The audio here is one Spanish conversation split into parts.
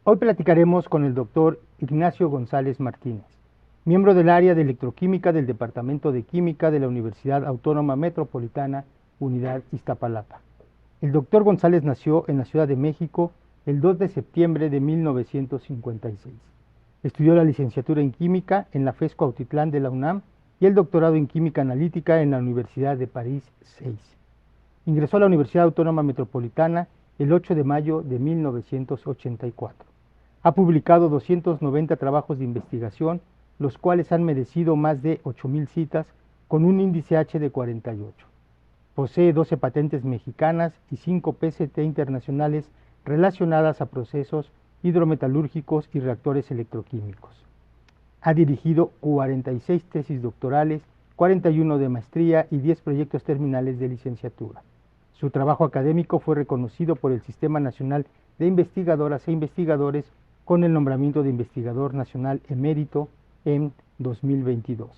Hoy platicaremos con el doctor Ignacio González Martínez, miembro del área de electroquímica del Departamento de Química de la Universidad Autónoma Metropolitana, Unidad Iztapalapa. El doctor González nació en la Ciudad de México el 2 de septiembre de 1956. Estudió la licenciatura en Química en la FES Cuautitlán de la UNAM y el doctorado en Química Analítica en la Universidad de París VI. Ingresó a la Universidad Autónoma Metropolitana el 8 de mayo de 1984. Ha publicado 290 trabajos de investigación, los cuales han merecido más de 8,000 citas, con un índice H de 48. Posee 12 patentes mexicanas y 5 PCT internacionales relacionadas a procesos hidrometalúrgicos y reactores electroquímicos. Ha dirigido 46 tesis doctorales, 41 de maestría y 10 proyectos terminales de licenciatura. Su trabajo académico fue reconocido por el Sistema Nacional de Investigadoras e Investigadores con el nombramiento de Investigador Nacional Emérito en 2022.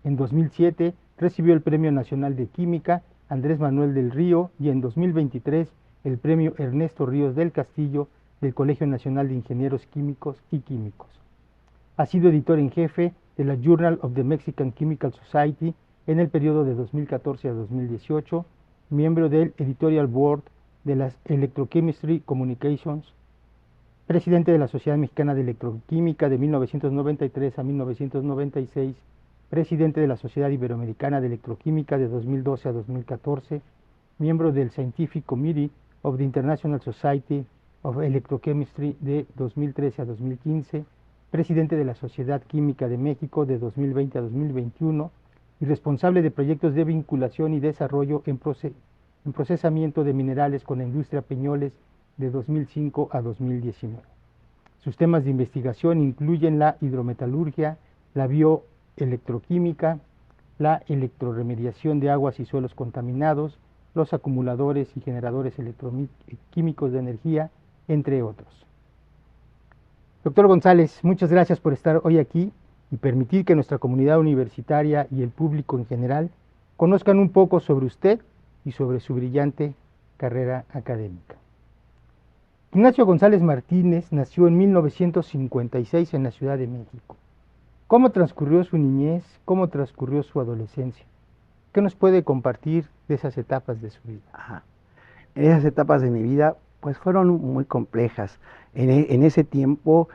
En 2007 recibió el Premio Nacional de Química Andrés Manuel del Río y en 2023 el Premio Ernesto Ríos del Castillo del Colegio Nacional de Ingenieros Químicos y Químicos. Ha sido editor en jefe de la Journal of the Mexican Chemical Society en el periodo de 2014 a 2018, miembro del Editorial Board de las Electrochemistry Communications, presidente de la Sociedad Mexicana de Electroquímica de 1993 a 1996, presidente de la Sociedad Iberoamericana de Electroquímica de 2012 a 2014, miembro del Scientific Committee of the International Society of Electrochemistry de 2013 a 2015, presidente de la Sociedad Química de México de 2020 a 2021 y responsable de proyectos de vinculación y desarrollo en procesamiento de minerales con la industria Peñoles de 2005 a 2019. Sus temas de investigación incluyen la hidrometalurgia, la bioelectroquímica, la electroremediación de aguas y suelos contaminados, los acumuladores y generadores electroquímicos de energía, entre otros. Doctor González, muchas gracias por estar hoy aquí y permitir que nuestra comunidad universitaria y el público en general conozcan un poco sobre usted y sobre su brillante carrera académica. Ignacio González Martínez nació en 1956 en la Ciudad de México. ¿Cómo transcurrió su niñez? ¿Cómo transcurrió su adolescencia? ¿Qué nos puede compartir de esas etapas de su vida? Esas etapas de mi vida pues fueron muy complejas. En ese tiempo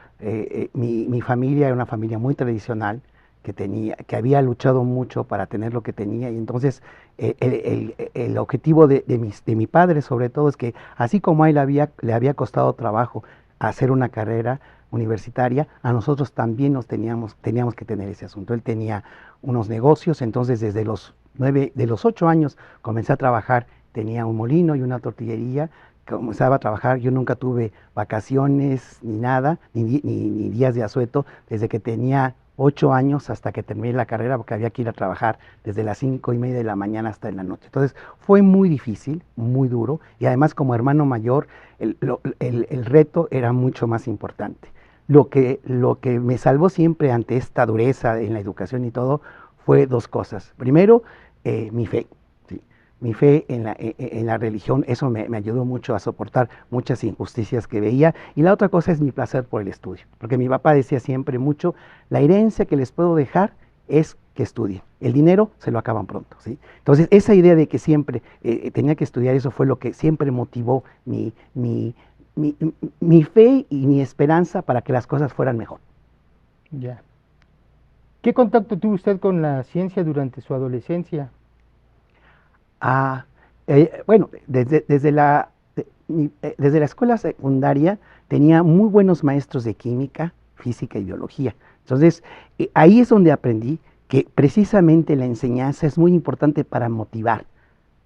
mi familia era una familia muy tradicional que había luchado mucho para tener lo que tenía, y entonces el objetivo de mi padre sobre todo es que así como a él le había costado trabajo hacer una carrera universitaria, a nosotros también teníamos que tener ese asunto. Él tenía unos negocios, entonces desde de los 8 años comencé a trabajar, tenía un molino y una tortillería, comenzaba a trabajar. Yo nunca tuve vacaciones ni nada, ni días de asueto, desde que tenía 8 años hasta que terminé la carrera, porque había que ir a trabajar desde las 5:30 de la mañana hasta en la noche. Entonces fue muy difícil, muy duro, y además como hermano mayor el reto era mucho más importante. Lo que me salvó siempre ante esta dureza en la educación y todo fue dos cosas. Primero, mi fe. Mi fe en la religión, eso me ayudó mucho a soportar muchas injusticias que veía. Y la otra cosa es mi placer por el estudio, porque mi papá decía siempre mucho: la herencia que les puedo dejar es que estudien, el dinero se lo acaban pronto, ¿sí? Entonces esa idea de que siempre tenía que estudiar, eso fue lo que siempre motivó mi fe y mi esperanza para que las cosas fueran mejor. Ya. ¿Qué contacto tuvo usted con la ciencia durante su adolescencia? Bueno, desde la escuela secundaria tenía muy buenos maestros de química, física y biología. Entonces, ahí es donde aprendí que precisamente la enseñanza es muy importante para motivar,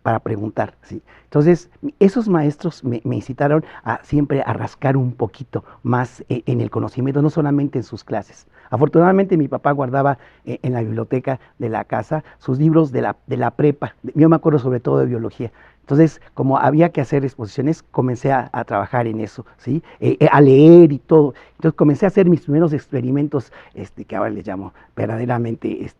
para preguntar, ¿sí? Entonces, esos maestros me incitaron siempre a rascar un poquito más en el conocimiento, no solamente en sus clases. Afortunadamente mi papá guardaba en la biblioteca de la casa sus libros de la prepa. Yo me acuerdo sobre todo de biología. Entonces, como había que hacer exposiciones, comencé a trabajar en eso, ¿sí? A leer y todo. Entonces comencé a hacer mis primeros experimentos, que ahora les llamo verdaderamente,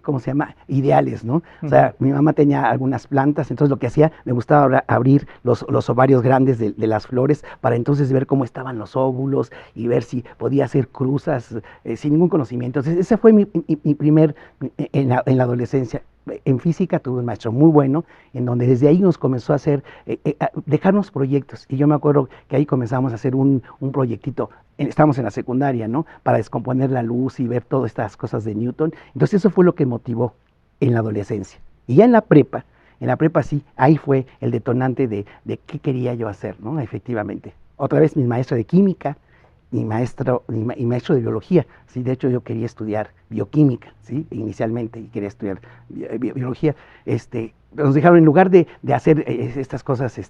¿cómo se llama? Ideales, ¿no? O sea, mi mamá tenía algunas plantas, entonces lo que hacía, me gustaba abrir los ovarios grandes de las flores para entonces ver cómo estaban los óvulos y ver si podía hacer cruzas sin ningún conocimiento. Entonces, ese fue mi primer, en la adolescencia. En física tuve un maestro muy bueno, en donde desde ahí nos comenzó a hacer, a dejarnos proyectos. Y yo me acuerdo que ahí comenzamos a hacer un proyectito, estamos en la secundaria, ¿no? Para descomponer la luz y ver todas estas cosas de Newton. Entonces eso fue lo que motivó en la adolescencia. Y ya en la prepa sí, ahí fue el detonante de qué quería yo hacer, ¿no? Efectivamente. Otra vez mi maestra de química, mi maestro de biología, ¿sí? De hecho yo quería estudiar bioquímica, ¿sí? Inicialmente, y quería estudiar biología. Nos dejaron, en lugar de hacer estas cosas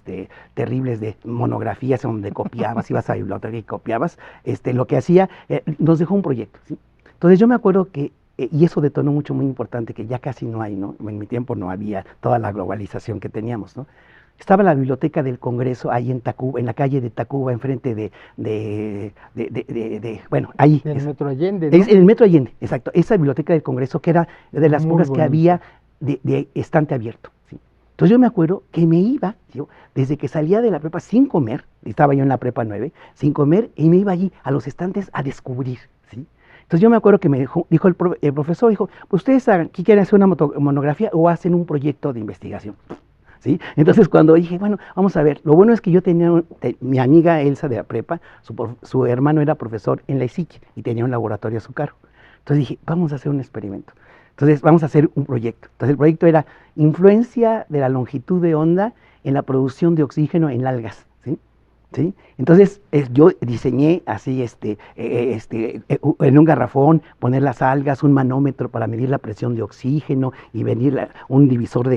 terribles de monografías donde copiabas, ibas a la biblioteca y copiabas, lo que hacía, nos dejó un proyecto, ¿sí? Entonces yo me acuerdo que, y eso detonó mucho, muy importante, que ya casi no hay, ¿no? En mi tiempo no había toda la globalización que teníamos, ¿no? Estaba la biblioteca del Congreso ahí en Tacuba, en la calle de Tacuba, enfrente bueno, ahí. Del Metro Allende, Es ¿no? en el Metro Allende, exacto. Esa biblioteca del Congreso, que era de las Muy pocas que bonita. había de estante abierto, ¿sí? Entonces yo me acuerdo que me iba, yo, desde que salía de la prepa sin comer, estaba yo en la prepa 9, sin comer, y me iba allí a los estantes a descubrir, ¿sí? Entonces yo me acuerdo que me dijo el profesor, dijo, ¿ustedes aquí quieren hacer una monografía o hacen un proyecto de investigación? ¿Sí? Entonces cuando dije, bueno, vamos a ver, lo bueno es que yo tenía, mi amiga Elsa de la prepa, su hermano era profesor en la ISIC y tenía un laboratorio a su cargo. Entonces dije, vamos a hacer un experimento. Entonces vamos a hacer un proyecto. Entonces el proyecto era influencia de la longitud de onda en la producción de oxígeno en algas, ¿sí? ¿Sí? Entonces yo diseñé así, en un garrafón, poner las algas, un manómetro para medir la presión de oxígeno y medir un divisor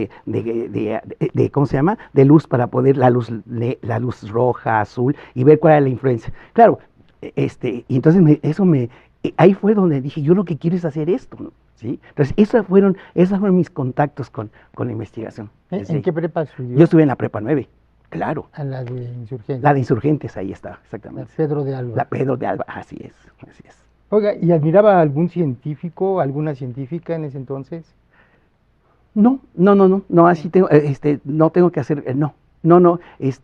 ¿cómo se llama? De luz para poder la luz roja, azul y ver cuál era la influencia. Claro, y entonces ahí fue donde dije, yo lo que quiero es hacer esto, ¿no? ¿Sí? Entonces esos fueron mis contactos con la investigación. ¿En qué prepa estudió? Yo estuve en la prepa 9. Claro. A la de Insurgentes. La de Insurgentes, ahí está, La exactamente. Pedro de Alba. La Pedro de Alba, así es, así es. Oiga, ¿y admiraba a algún científico, alguna científica en ese entonces? No, así tengo, no tengo que hacer, no,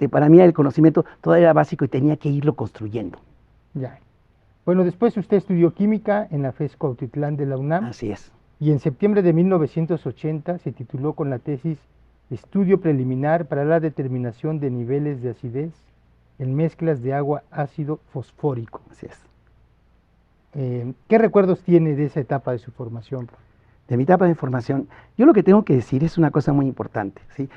para mí el conocimiento todavía era básico y tenía que irlo construyendo. Ya. Bueno, después usted estudió química en la FES Cuautitlán de la UNAM. Así es. Y en septiembre de 1980 se tituló con la tesis Estudio preliminar para la determinación de niveles de acidez en mezclas de agua ácido fosfórico. Así es. ¿Qué recuerdos tiene de esa etapa de su formación? De mi etapa de formación, yo lo que tengo que decir es una cosa muy importante, ¿sí?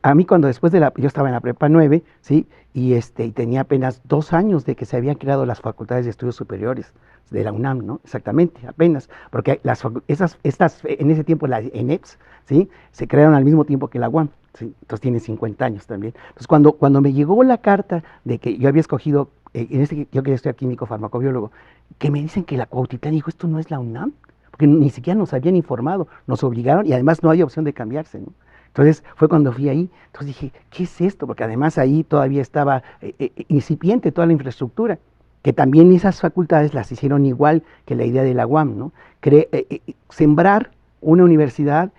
A mí cuando después yo estaba en la prepa 9, ¿sí? Y tenía apenas 2 años de que se habían creado las facultades de estudios superiores de la UNAM, ¿no? Exactamente, apenas, porque en ese tiempo las ENEPS, ¿sí? Se crearon al mismo tiempo que la UAM, ¿sí? Entonces tiene 50 años también. Entonces cuando me llegó la carta de que yo había escogido, yo quería estudiar químico farmacobiólogo, que me dicen que la Cuautitlán, dijo, ¿esto no es la UNAM? Porque ni siquiera nos habían informado, nos obligaron y además no había opción de cambiarse, ¿no? Entonces fue cuando fui ahí, entonces dije, ¿qué es esto? Porque además ahí todavía estaba incipiente toda la infraestructura, que también esas facultades las hicieron igual que la idea de la UAM, ¿no? Sembrar una universidad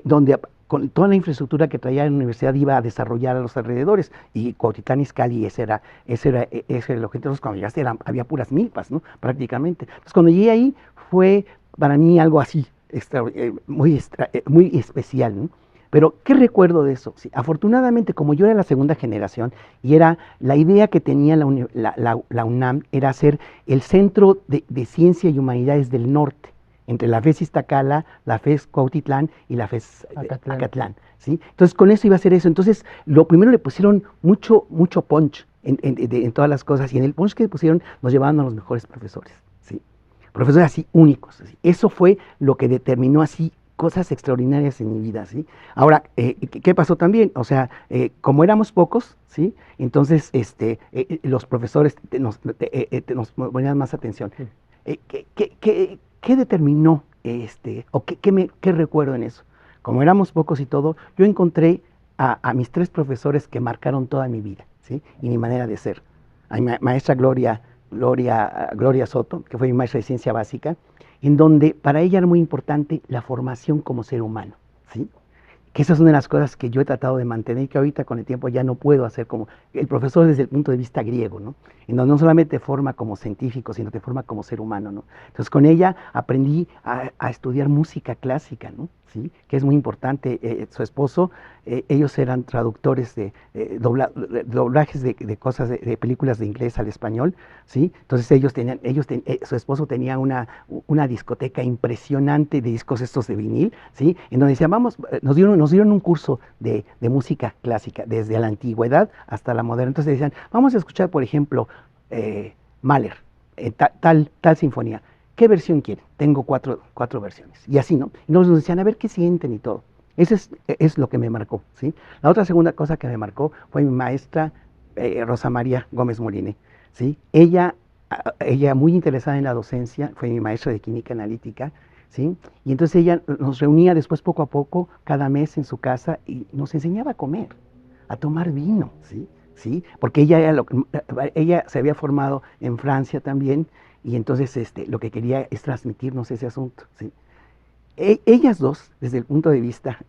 donde con toda la infraestructura que traía la universidad iba a desarrollar a los alrededores, y Cuautitlán Izcalli ese era el objetivo. Entonces cuando llegaste había puras milpas, ¿no? Prácticamente. Entonces cuando llegué ahí fue para mí algo así, muy especial, ¿no? Pero, ¿qué recuerdo de eso? Sí, afortunadamente, como yo era la segunda generación, y era la idea que tenía la UNAM, era ser el centro de ciencia y humanidades del norte, entre la FES Iztacala, la FES Cuautitlán y la FES Acatlán, ¿sí? Entonces, con eso iba a ser eso. Entonces, lo primero le pusieron mucho punch en todas las cosas, y en el punch que le pusieron nos llevaban a los mejores profesores, ¿sí? Profesores así únicos, ¿sí? Eso fue lo que determinó así cosas extraordinarias en mi vida, ¿sí? Ahora, ¿qué pasó también? O sea, como éramos pocos, ¿sí? Entonces, los profesores nos ponían más atención. Sí. ¿Qué determinó, o qué recuerdo en eso? Como éramos pocos y todo, yo encontré a mis tres profesores que marcaron toda mi vida, ¿sí? Y mi manera de ser. A mi maestra Gloria Soto, que fue mi maestra de ciencia básica, en donde para ella era muy importante la formación como ser humano, ¿sí? Que esa es una de las cosas que yo he tratado de mantener y que ahorita con el tiempo ya no puedo hacer como el profesor desde el punto de vista griego, ¿no? En donde no solamente te forma como científico, sino te forma como ser humano, ¿no? Entonces con ella aprendí a estudiar música clásica, ¿no? ¿Sí? Que es muy importante. Su esposo, ellos eran traductores de doblajes de cosas, de películas de inglés al español, ¿sí? Entonces su esposo tenía una discoteca impresionante de discos estos de vinil, ¿sí? En donde decían, vamos, nos dieron un curso de música clásica, desde la antigüedad hasta la moderna. Entonces decían, vamos a escuchar, por ejemplo, Mahler, tal sinfonía. ¿Qué versión quieren? Tengo cuatro versiones. Y así, ¿no? Y nos decían, a ver qué sienten y todo. Eso es lo que me marcó, ¿sí? La otra segunda cosa que me marcó fue mi maestra Rosa María Gómez Moline, ¿sí? Ella muy interesada en la docencia, fue mi maestra de química analítica, ¿sí? Y entonces ella nos reunía después poco a poco, cada mes en su casa, y nos enseñaba a comer, a tomar vino, ¿sí? ¿Sí? Porque ella se había formado en Francia también, y entonces lo que quería es transmitirnos ese asunto, ¿sí? Ellas dos, desde el punto de vista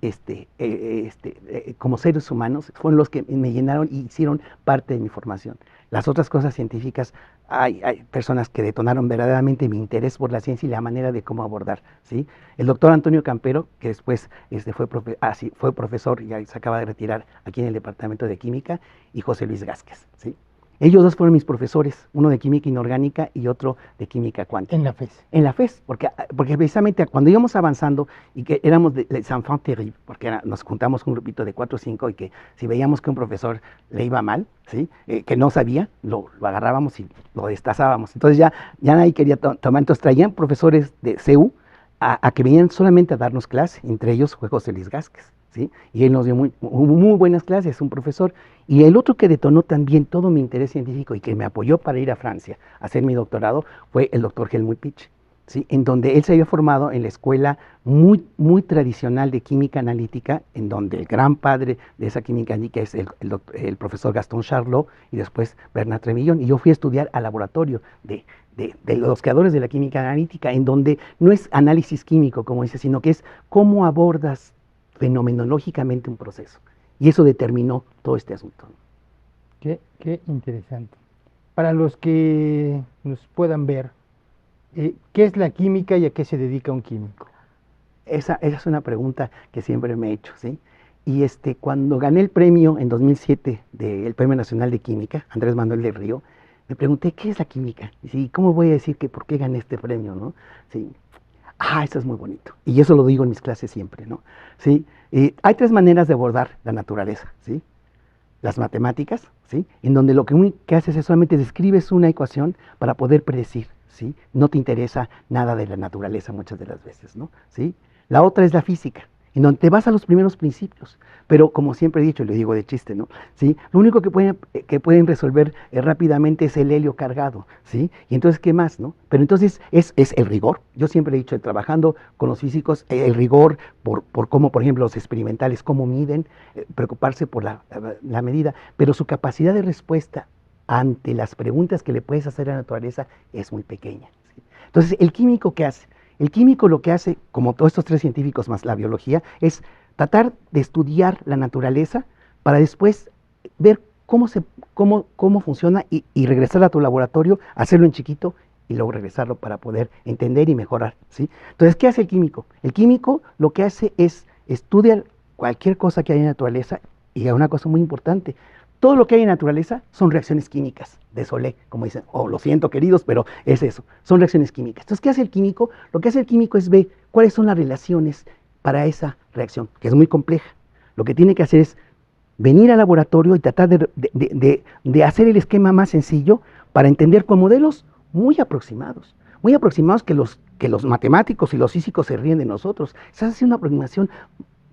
como seres humanos, fueron los que me llenaron y hicieron parte de mi formación. Las otras cosas científicas, hay personas que detonaron verdaderamente mi interés por la ciencia y la manera de cómo abordar, ¿sí? El doctor Antonio Campero, que después fue profesor, ya se acaba de retirar aquí en el Departamento de Química, y José Luis Gázquez, ¿sí? Ellos dos fueron mis profesores, uno de química inorgánica y otro de química cuántica. En la FES. En la FES, porque precisamente cuando íbamos avanzando y que éramos de les enfants terribles, porque nos juntamos con un grupito de 4 o 5 y que si veíamos que un profesor le iba mal, ¿sí? Que no sabía, lo agarrábamos y lo destazábamos. Entonces ya nadie quería tomar, entonces traían profesores de CEU a que venían solamente a darnos clase, entre ellos fue José Luis Gázquez, ¿sí? Y él nos dio muy buenas clases, un profesor. Y el otro que detonó también todo mi interés científico y que me apoyó para ir a Francia a hacer mi doctorado fue el doctor Helmut Pichel, ¿sí? En donde él se había formado en la escuela muy tradicional de química analítica, en donde el gran padre de esa química analítica es el profesor Gastón Charlot y después Bernard Tremillon. Y yo fui a estudiar al laboratorio de los creadores de la química analítica, en donde no es análisis químico, como dice, sino que es cómo abordas fenomenológicamente un proceso. Y eso determinó todo este asunto. Qué interesante. Para los que nos puedan ver, ¿qué es la química y a qué se dedica un químico? Esa es una pregunta que siempre me he hecho, ¿sí? Y cuando gané el premio en 2007 del Premio Nacional de Química, Andrés Manuel del Río, me pregunté, ¿qué es la química? Y sí, ¿cómo voy a decir que por qué gané este premio, no? Sí. Eso es muy bonito. Y eso lo digo en mis clases siempre, ¿no? ¿Sí? Hay 3 maneras de abordar la naturaleza, ¿sí? Las matemáticas, ¿sí? En donde lo que haces es solamente describes una ecuación para poder predecir, ¿sí? No te interesa nada de la naturaleza muchas de las veces, ¿no? ¿Sí? La otra es la física, en donde te vas a los primeros principios, pero como siempre he dicho, y lo digo de chiste, ¿no? ¿Sí? Lo único que pueden resolver rápidamente es el helio cargado, ¿sí? Y entonces, ¿qué más, no? Pero entonces es el rigor. Yo siempre he dicho, trabajando con los físicos, el rigor por cómo, por ejemplo, los experimentales, cómo miden, preocuparse por la medida, pero su capacidad de respuesta ante las preguntas que le puedes hacer a la naturaleza es muy pequeña, ¿sí? Entonces, ¿el químico qué hace? El químico lo que hace, como todos estos 3 científicos más la biología, es tratar de estudiar la naturaleza para después ver cómo funciona y regresar a tu laboratorio, hacerlo en chiquito y luego regresarlo para poder entender y mejorar, ¿sí? Entonces, ¿qué hace el químico? El químico lo que hace es estudiar cualquier cosa que hay en la naturaleza y hay una cosa muy importante. Todo lo que hay en la naturaleza son reacciones químicas, désolé, como dicen, lo siento queridos, pero es eso, son reacciones químicas. Entonces, ¿qué hace el químico? Lo que hace el químico es ver cuáles son las relaciones para esa reacción, que es muy compleja. Lo que tiene que hacer es venir al laboratorio y tratar de hacer el esquema más sencillo para entender con modelos muy aproximados que los matemáticos y los físicos se ríen de nosotros. Se hace una aproximación,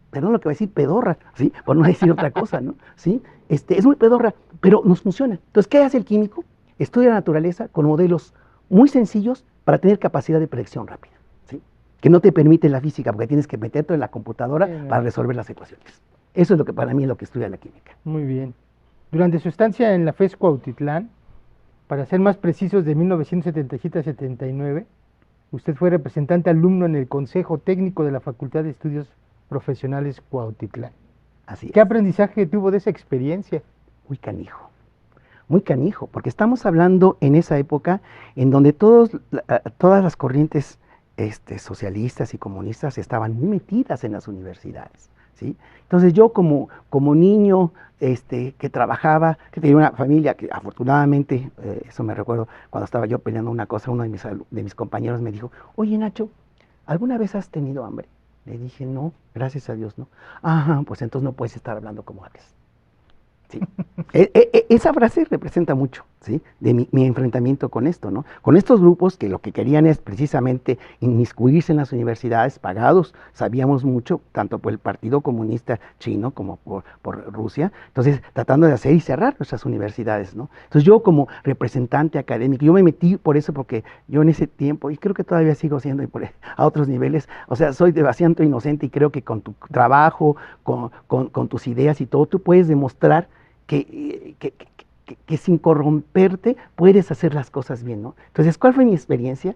perdón lo que voy a decir, pedorra, ¿sí? Por no decir otra cosa, ¿no? ¿Sí? Es muy pedorra, pero nos funciona. Entonces, ¿qué hace el químico? Estudia la naturaleza con modelos muy sencillos para tener capacidad de predicción rápida, ¿sí? Que no te permite la física, porque tienes que meterte en la computadora para resolver las ecuaciones. Eso es lo que para mí es lo que estudia la química. Muy bien. Durante su estancia en la FES Cuautitlán, para ser más precisos, de 1977 a 79, usted fue representante alumno en el Consejo Técnico de la Facultad de Estudios Profesionales Cuautitlán. Así ¿Qué es. aprendizaje tuvo de esa experiencia? Muy canijo, porque estamos hablando en esa época en donde todas las corrientes socialistas y comunistas estaban muy metidas en las universidades, ¿sí? Entonces yo como niño que trabajaba, que tenía una familia que afortunadamente, eso me recuerdo, cuando estaba yo peleando una cosa, uno de mis compañeros me dijo, oye Nacho, ¿alguna vez has tenido hambre? Le dije, no, gracias a Dios no. Ajá, pues entonces no puedes estar hablando como hables. Sí. Esa frase representa mucho, ¿sí? De mi enfrentamiento con esto, ¿no? Con estos grupos que lo que querían es precisamente inmiscuirse en las universidades, pagados, sabíamos mucho, tanto por el Partido Comunista Chino como por Rusia, entonces tratando de hacer y cerrar nuestras universidades, ¿no? Entonces yo como representante académico, yo me metí por eso porque yo en ese tiempo, y creo que todavía sigo siendo a otros niveles, o sea, soy demasiado inocente y creo que con tu trabajo, con tus ideas y todo, tú puedes demostrar que sin corromperte puedes hacer las cosas bien, ¿no? Entonces, ¿cuál fue mi experiencia?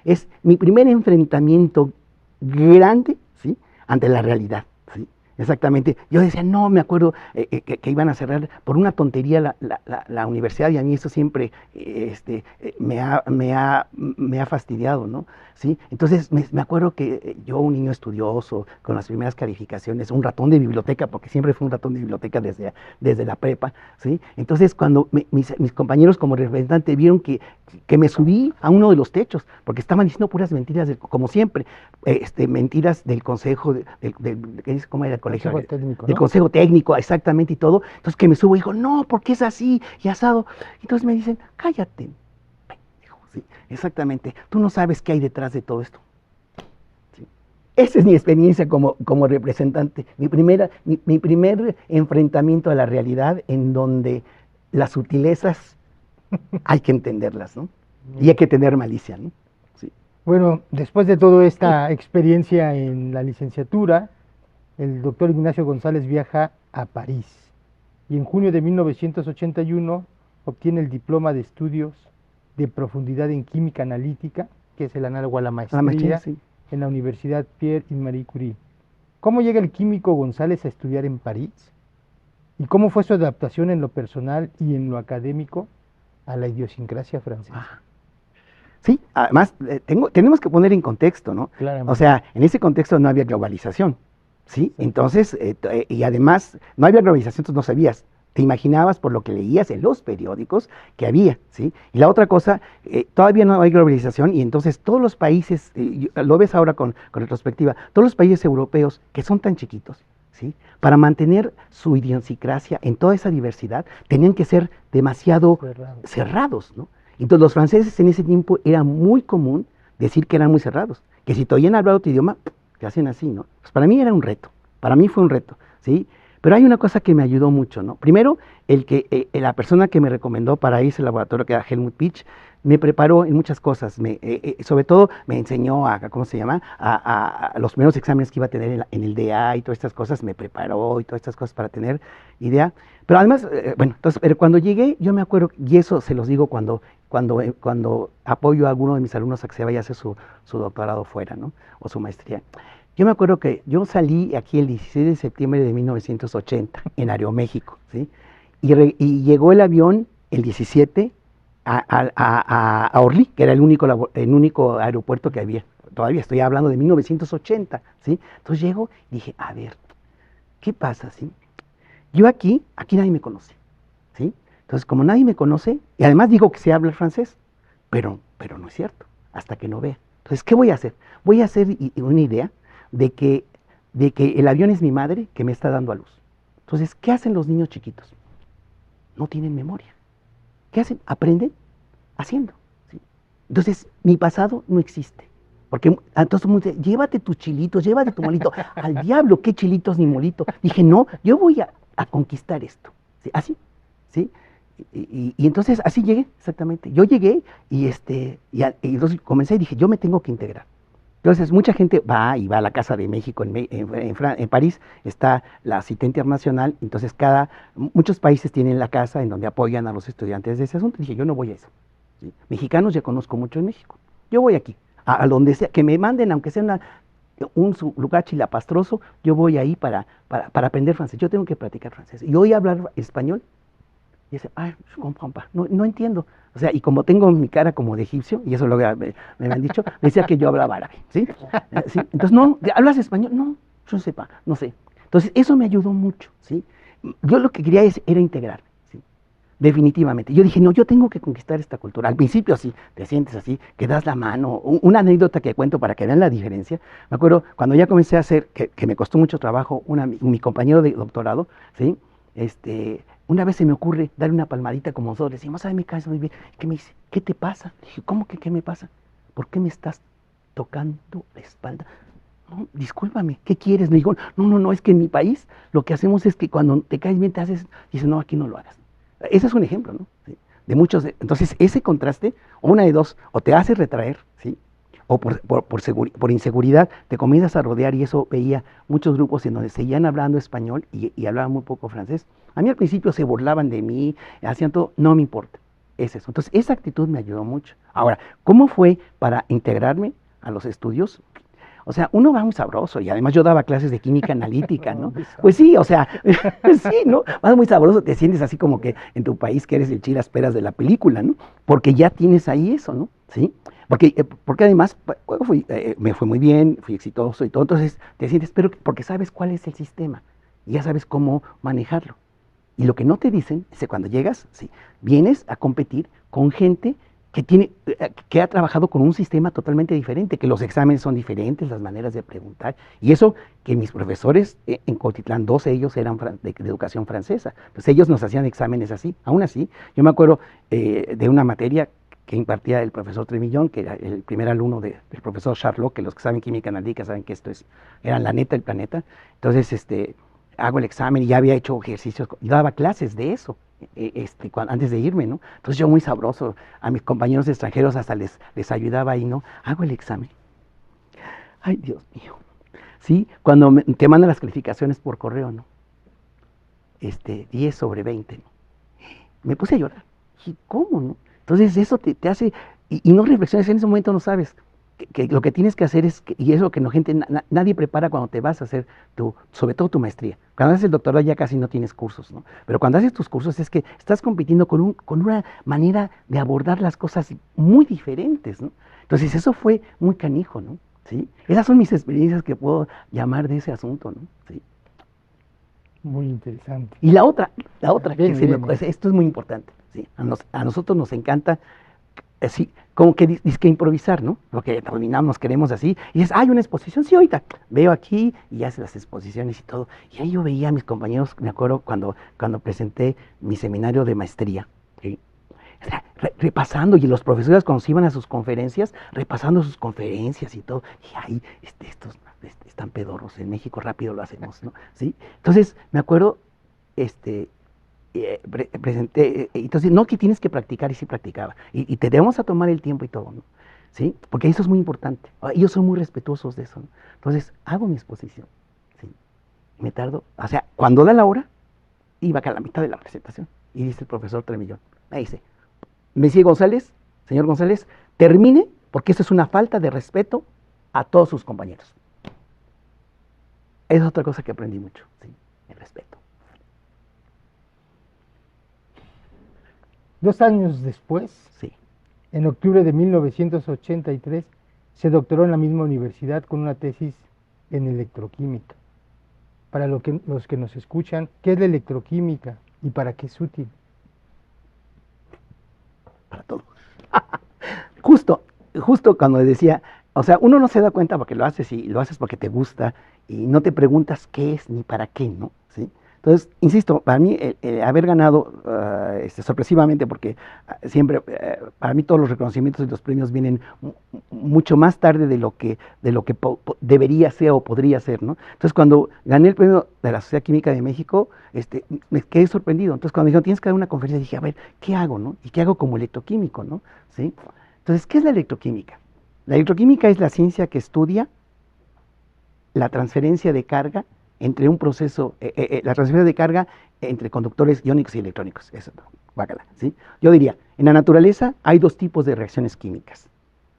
Es mi primer enfrentamiento grande, ¿sí? Ante la realidad, ¿sí? Exactamente. Yo decía, no, me acuerdo que iban a cerrar por una tontería la universidad y a mí eso siempre me ha fastidiado, ¿no? ¿Sí? Entonces me acuerdo que yo, un niño estudioso, con las primeras calificaciones, un ratón de biblioteca, porque siempre fui un ratón de biblioteca desde la prepa, ¿sí? Entonces cuando mis compañeros como representantes vieron que me subí a uno de los techos, porque estaban diciendo puras mentiras, como siempre, mentiras del consejo, ¿cómo era el colegio? Consejo técnico, Del ¿no? consejo técnico, exactamente y todo. Entonces que me subo y digo, no, porque es así y asado. Entonces me dicen, cállate. Sí, exactamente. Tú no sabes qué hay detrás de todo esto. Sí. Esa es mi experiencia como representante. Mi primer enfrentamiento a la realidad en donde las sutilezas hay que entenderlas, ¿no? Y hay que tener malicia, ¿no? Sí. Bueno, después de toda esta experiencia en la licenciatura, el doctor Ignacio González viaja a París y en junio de 1981 obtiene el diploma de estudios de profundidad en química analítica, que es el análogo a la maestría, Sí. en la Universidad Pierre y Marie Curie. ¿Cómo llega el químico González a estudiar en París? ¿Y cómo fue su adaptación en lo personal y en lo académico a la idiosincrasia francesa? Ah. Sí, además tenemos que poner en contexto, ¿no? Claramente. O sea, en ese contexto no había globalización, ¿sí? Sí. Entonces, y además no había globalización, entonces no sabías. Te imaginabas por lo que leías en los periódicos que había, ¿sí? Y la otra cosa, todavía no hay globalización y entonces todos los países, lo ves ahora con retrospectiva, todos los países europeos que son tan chiquitos, ¿sí? Para mantener su idiosincrasia en toda esa diversidad, tenían que ser demasiado cerrados, ¿no? Entonces los franceses en ese tiempo era muy común decir que eran muy cerrados, que si te oían hablar otro idioma, te hacen así, ¿no? Pues para mí era un reto, para mí fue un reto, ¿sí? Pero hay una cosa que me ayudó mucho, ¿no? Primero, la persona que me recomendó para irse al laboratorio, que era Helmut Pitsch, me preparó en muchas cosas, sobre todo me enseñó ¿cómo se llama? A los primeros exámenes que iba a tener en el DA y todas estas cosas, me preparó y todas estas cosas para tener idea. Pero además, bueno, entonces, pero cuando llegué, yo me acuerdo, y eso se los digo cuando apoyo a alguno de mis alumnos a que se vaya a hacer su doctorado fuera, ¿no? O su maestría. Yo me acuerdo que yo salí aquí el 16 de septiembre de 1980 en Aeroméxico, ¿sí? Y llegó el avión el 17 a Orly, que era el único aeropuerto que había. Todavía estoy hablando de 1980, ¿sí? Entonces llego y dije, a ver, ¿qué pasa, sí? Yo aquí nadie me conoce, ¿sí? Entonces, como nadie me conoce, y además digo que sé hablar francés, pero no es cierto, hasta que no vea. Entonces, ¿qué voy a hacer? Voy a hacer una idea de que el avión es mi madre que me está dando a luz. Entonces, ¿qué hacen los niños chiquitos? No tienen memoria. ¿Qué hacen? Aprenden haciendo, ¿sí? Entonces, mi pasado no existe. Porque entonces me dice, llévate tus chilitos, llévate tu molito. Al diablo, qué chilitos ni molito. Dije, no, yo voy a conquistar esto. ¿Sí? Así, ¿sí? Y entonces así llegué, exactamente. Yo llegué y entonces comencé y dije, yo me tengo que integrar. Entonces, mucha gente va y va a la Casa de México en París, está la cita internacional, entonces muchos países tienen la casa en donde apoyan a los estudiantes de ese asunto. Dije, yo no voy a eso. ¿Sí? Mexicanos ya conozco mucho en México. Yo voy aquí, a donde sea, que me manden, aunque sea un lugar chilapastroso, yo voy ahí para aprender francés. Yo tengo que practicar francés. Y hoy hablar español, y dice, ay, no entiendo. O sea, y como tengo mi cara como de egipcio, y eso me han dicho, me decía que yo hablaba árabe, ¿sí? ¿Sí? Entonces, no, ¿hablas español? No, yo no sé. Entonces, eso me ayudó mucho, ¿sí? Yo lo que quería era integrarme, ¿sí? Definitivamente. Yo dije, no, yo tengo que conquistar esta cultura. Al principio así, te sientes así, que das la mano. Una anécdota que cuento para que vean la diferencia. Me acuerdo, cuando ya comencé a hacer, que me costó mucho trabajo, mi compañero de doctorado, ¿sí? Una vez se me ocurre darle una palmadita como nosotros, decimos, ay, me caes muy bien. ¿Qué me dice? ¿Qué te pasa? Dije, ¿cómo que qué me pasa? ¿Por qué me estás tocando la espalda? No, discúlpame, ¿qué quieres? Me dijo, no, es que en mi país lo que hacemos es que cuando te caes bien te haces, dices, no, aquí no lo hagas. Ese es un ejemplo, ¿no? ¿Sí? De muchos, entonces ese contraste, o una de dos, o te hace retraer, ¿sí? O por inseguridad te comienzas a rodear, y eso veía muchos grupos en donde seguían hablando español y hablaban muy poco francés. A mí al principio se burlaban de mí, hacían todo, no me importa, es eso. Entonces esa actitud me ayudó mucho. Ahora, ¿cómo fue para integrarme a los estudios? O sea, uno va muy sabroso, y además yo daba clases de química analítica, ¿no? Pues sí, o sea, sí, ¿no? Vas muy sabroso, te sientes así como que en tu país que eres el chilasperas de la película, ¿no? Porque ya tienes ahí eso, ¿no? ¿Sí? Porque además me fue muy bien, fui exitoso y todo, entonces te sientes, pero porque sabes cuál es el sistema, y ya sabes cómo manejarlo. Y lo que no te dicen es que cuando llegas, sí, vienes a competir con gente que ha trabajado con un sistema totalmente diferente, que los exámenes son diferentes, las maneras de preguntar, y eso que mis profesores en Cuautitlán, 12 ellos eran de educación francesa, pues ellos nos hacían exámenes así. Aún así, yo me acuerdo de una materia que impartía el profesor Tremillón, que era el primer alumno del profesor Charlot, que los que saben química analítica saben que era la neta del planeta. Entonces, hago el examen y ya había hecho ejercicios, y daba clases de eso. Antes de irme, ¿no? Entonces yo muy sabroso, a mis compañeros extranjeros hasta les ayudaba ahí, ¿no? Hago el examen. Ay, Dios mío. ¿Sí? Cuando te mandan las calificaciones por correo, ¿no? 10 sobre 20, ¿no? Me puse a llorar. Dije, ¿cómo, no? Entonces eso te hace, y no reflexiones, en ese momento no sabes, que lo que tienes que hacer y es lo que nadie prepara cuando te vas a hacer sobre todo tu maestría. Cuando haces el doctorado ya casi no tienes cursos, ¿no? Pero cuando haces tus cursos es que estás compitiendo con una manera de abordar las cosas muy diferentes, ¿no? Entonces eso fue muy canijo, ¿no? ¿Sí? Esas son mis experiencias que puedo llamar de ese asunto, ¿no? ¿Sí? Muy interesante. Y la otra, esto es muy importante, ¿sí? A nosotros nos encanta, sí, como que que improvisar, ¿no? Lo que terminamos, queremos así, y dices, hay una exposición, sí, ahorita veo aquí, y haces las exposiciones y todo. Y ahí yo veía a mis compañeros, me acuerdo cuando presenté mi seminario de maestría, ¿sí? O sea, repasando, y los profesores cuando se iban a sus conferencias, repasando sus conferencias y todo, y ahí, estos están pedorros, en México rápido lo hacemos, ¿no? ¿Sí? Entonces, me acuerdo, presenté, entonces, no, que tienes que practicar, y sí practicaba, y te debemos a tomar el tiempo y todo, ¿no? ¿Sí? Porque eso es muy importante, ellos son muy respetuosos de eso, ¿no? Entonces, hago mi exposición, ¿sí? Me tardo, o sea, cuando da la hora, iba acá a la mitad de la presentación, y dice el profesor Tremillón, me dice, señor González, termine, porque esto es una falta de respeto a todos sus compañeros. Es otra cosa que aprendí mucho, ¿sí? El respeto. 2 años después, sí, en octubre de 1983, se doctoró en la misma universidad con una tesis en electroquímica. Para los que nos escuchan, ¿qué es la electroquímica y para qué es útil? Para todo. Justo cuando decía, o sea, uno no se da cuenta porque lo haces, y lo haces porque te gusta, y no te preguntas qué es ni para qué, ¿no? ¿Sí? Entonces, insisto, para mí haber ganado sorpresivamente, porque siempre, para mí todos los reconocimientos y los premios vienen mucho más tarde de lo que debería ser o podría ser, ¿no? Entonces, cuando gané el premio de la Sociedad Química de México, me quedé sorprendido. Entonces, cuando me dijeron, tienes que dar una conferencia, dije, a ver, ¿qué hago, no? ¿Y qué hago como electroquímico, no? ¿Sí? Entonces, ¿qué es la electroquímica? La electroquímica es la ciencia que estudia la transferencia de carga entre un proceso, la transferencia de carga entre conductores iónicos y electrónicos. Eso, guácala, ¿sí? Yo diría, en la naturaleza hay dos tipos de reacciones químicas.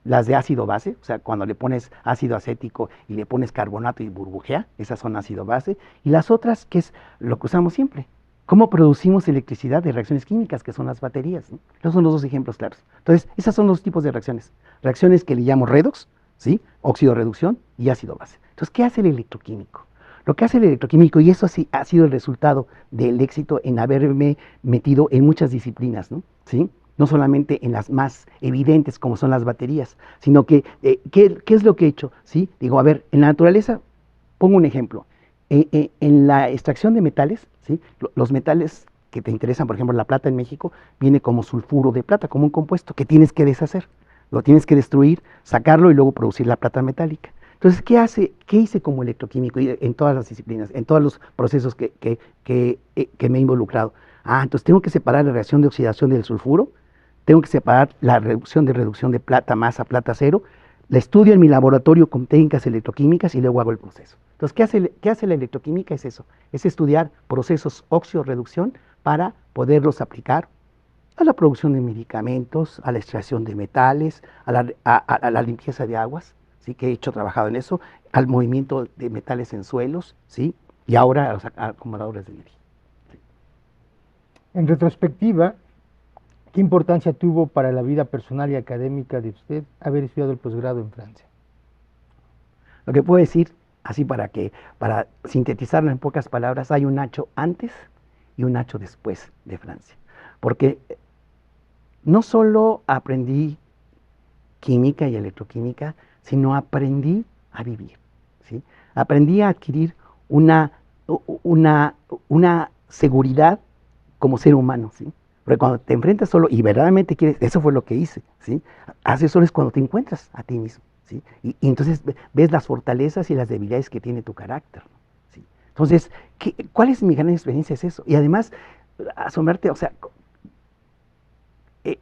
Las de ácido-base, o sea, cuando le pones ácido acético y le pones carbonato y burbujea, esas son ácido-base. Y las otras, que es lo que usamos siempre. ¿Cómo producimos electricidad de reacciones químicas, que son las baterías? ¿No? Esos son los dos ejemplos claros. Entonces, esas son los tipos de reacciones. Reacciones que le llamo redox, ¿sí? Óxido-reducción y ácido-base. Entonces, ¿qué hace el electroquímico? Lo que hace el electroquímico, y eso sí ha sido el resultado del éxito en haberme metido en muchas disciplinas, ¿no? ¿Sí? No solamente en las más evidentes como son las baterías, sino que, ¿qué es lo que he hecho? ¿Sí? Digo, a ver, en la naturaleza, pongo un ejemplo, en la extracción de metales, ¿sí? Los metales que te interesan, por ejemplo, la plata en México, viene como sulfuro de plata, como un compuesto que tienes que deshacer, lo tienes que destruir, sacarlo y luego producir la plata metálica. Entonces, ¿qué hice como electroquímico en todas las disciplinas, en todos los procesos que me he involucrado? Entonces tengo que separar la reacción de oxidación del sulfuro, tengo que separar la reducción de plata más a plata cero, la estudio en mi laboratorio con técnicas electroquímicas y luego hago el proceso. Entonces, ¿qué hace la electroquímica? Es eso, es estudiar procesos óxido-reducción para poderlos aplicar a la producción de medicamentos, a la extracción de metales, a la limpieza de aguas, ¿sí? Que he hecho, trabajado en eso, al movimiento de metales en suelos, ¿sí? Y ahora a los acumuladores de energía. ¿Sí? En retrospectiva, ¿qué importancia tuvo para la vida personal y académica de usted haber estudiado el posgrado en Francia? Lo que puedo decir, así para sintetizarlo en pocas palabras, hay un Nacho antes y un Nacho después de Francia. Porque no solo aprendí química y electroquímica, sino aprendí a vivir, ¿sí? Aprendí a adquirir una, una seguridad como ser humano, ¿sí? Porque cuando te enfrentas solo y verdaderamente quieres, eso fue lo que hice, ¿sí? Haces solo es cuando te encuentras a ti mismo, ¿sí? Y entonces ves las fortalezas y las debilidades que tiene tu carácter, ¿sí? Entonces, ¿cuál es mi gran experiencia? Es eso. Y además, asombrarte, o sea, he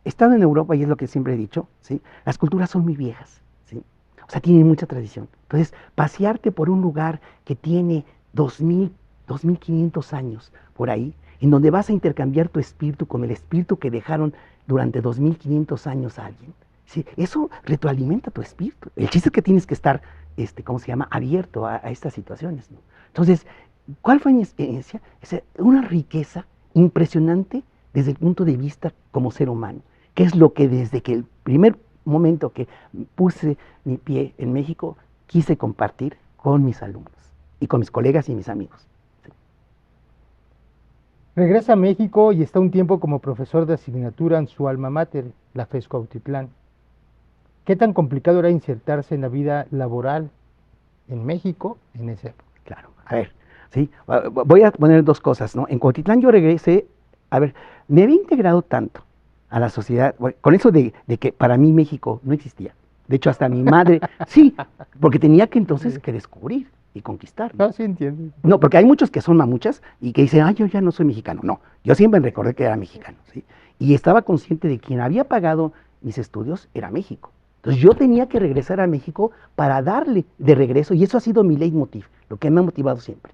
estado en Europa y es lo que siempre he dicho, ¿sí? Las culturas son muy viejas, ¿sí? O sea, tienen mucha tradición. Entonces, pasearte por un lugar que tiene 2000, 2500 años por ahí, en donde vas a intercambiar tu espíritu con el espíritu que dejaron durante 2500 años a alguien, ¿sí? Eso retroalimenta tu espíritu. El chiste es que tienes que estar, ¿cómo se llama?, abierto a estas situaciones, ¿no? Entonces, ¿cuál fue mi experiencia? Es una riqueza impresionante desde el punto de vista como ser humano, que es lo que desde que el primer momento que puse mi pie en México quise compartir con mis alumnos y con mis colegas y mis amigos. Sí. Regresa a México y está un tiempo como profesor de asignatura en su alma mater, la FES Cuautitlán. ¿Qué tan complicado era insertarse en la vida laboral en México en esa época? Claro, a ver, ¿sí? Voy a poner dos cosas, ¿no? En Cuautitlán yo regresé, a ver, me había integrado tanto a la sociedad, bueno, con eso de que para mí México no existía. De hecho, hasta mi madre, sí, porque tenía que entonces que descubrir y conquistar, ¿no? No, sí entiendo. No, porque hay muchos que son mamuchas y que dicen, yo ya no soy mexicano. No, yo siempre recordé que era mexicano, ¿sí? Y estaba consciente de que quien había pagado mis estudios era México. Entonces yo tenía que regresar a México para darle de regreso, y eso ha sido mi leitmotiv, lo que me ha motivado siempre.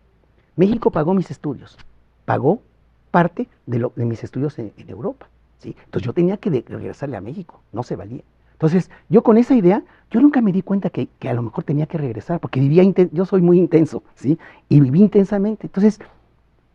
México pagó mis estudios, pagó parte de mis estudios en Europa, ¿sí? Entonces yo tenía que regresarle a México, no se valía. Entonces yo con esa idea, yo nunca me di cuenta que a lo mejor tenía que regresar, porque yo soy muy intenso, ¿sí? Y viví intensamente. Entonces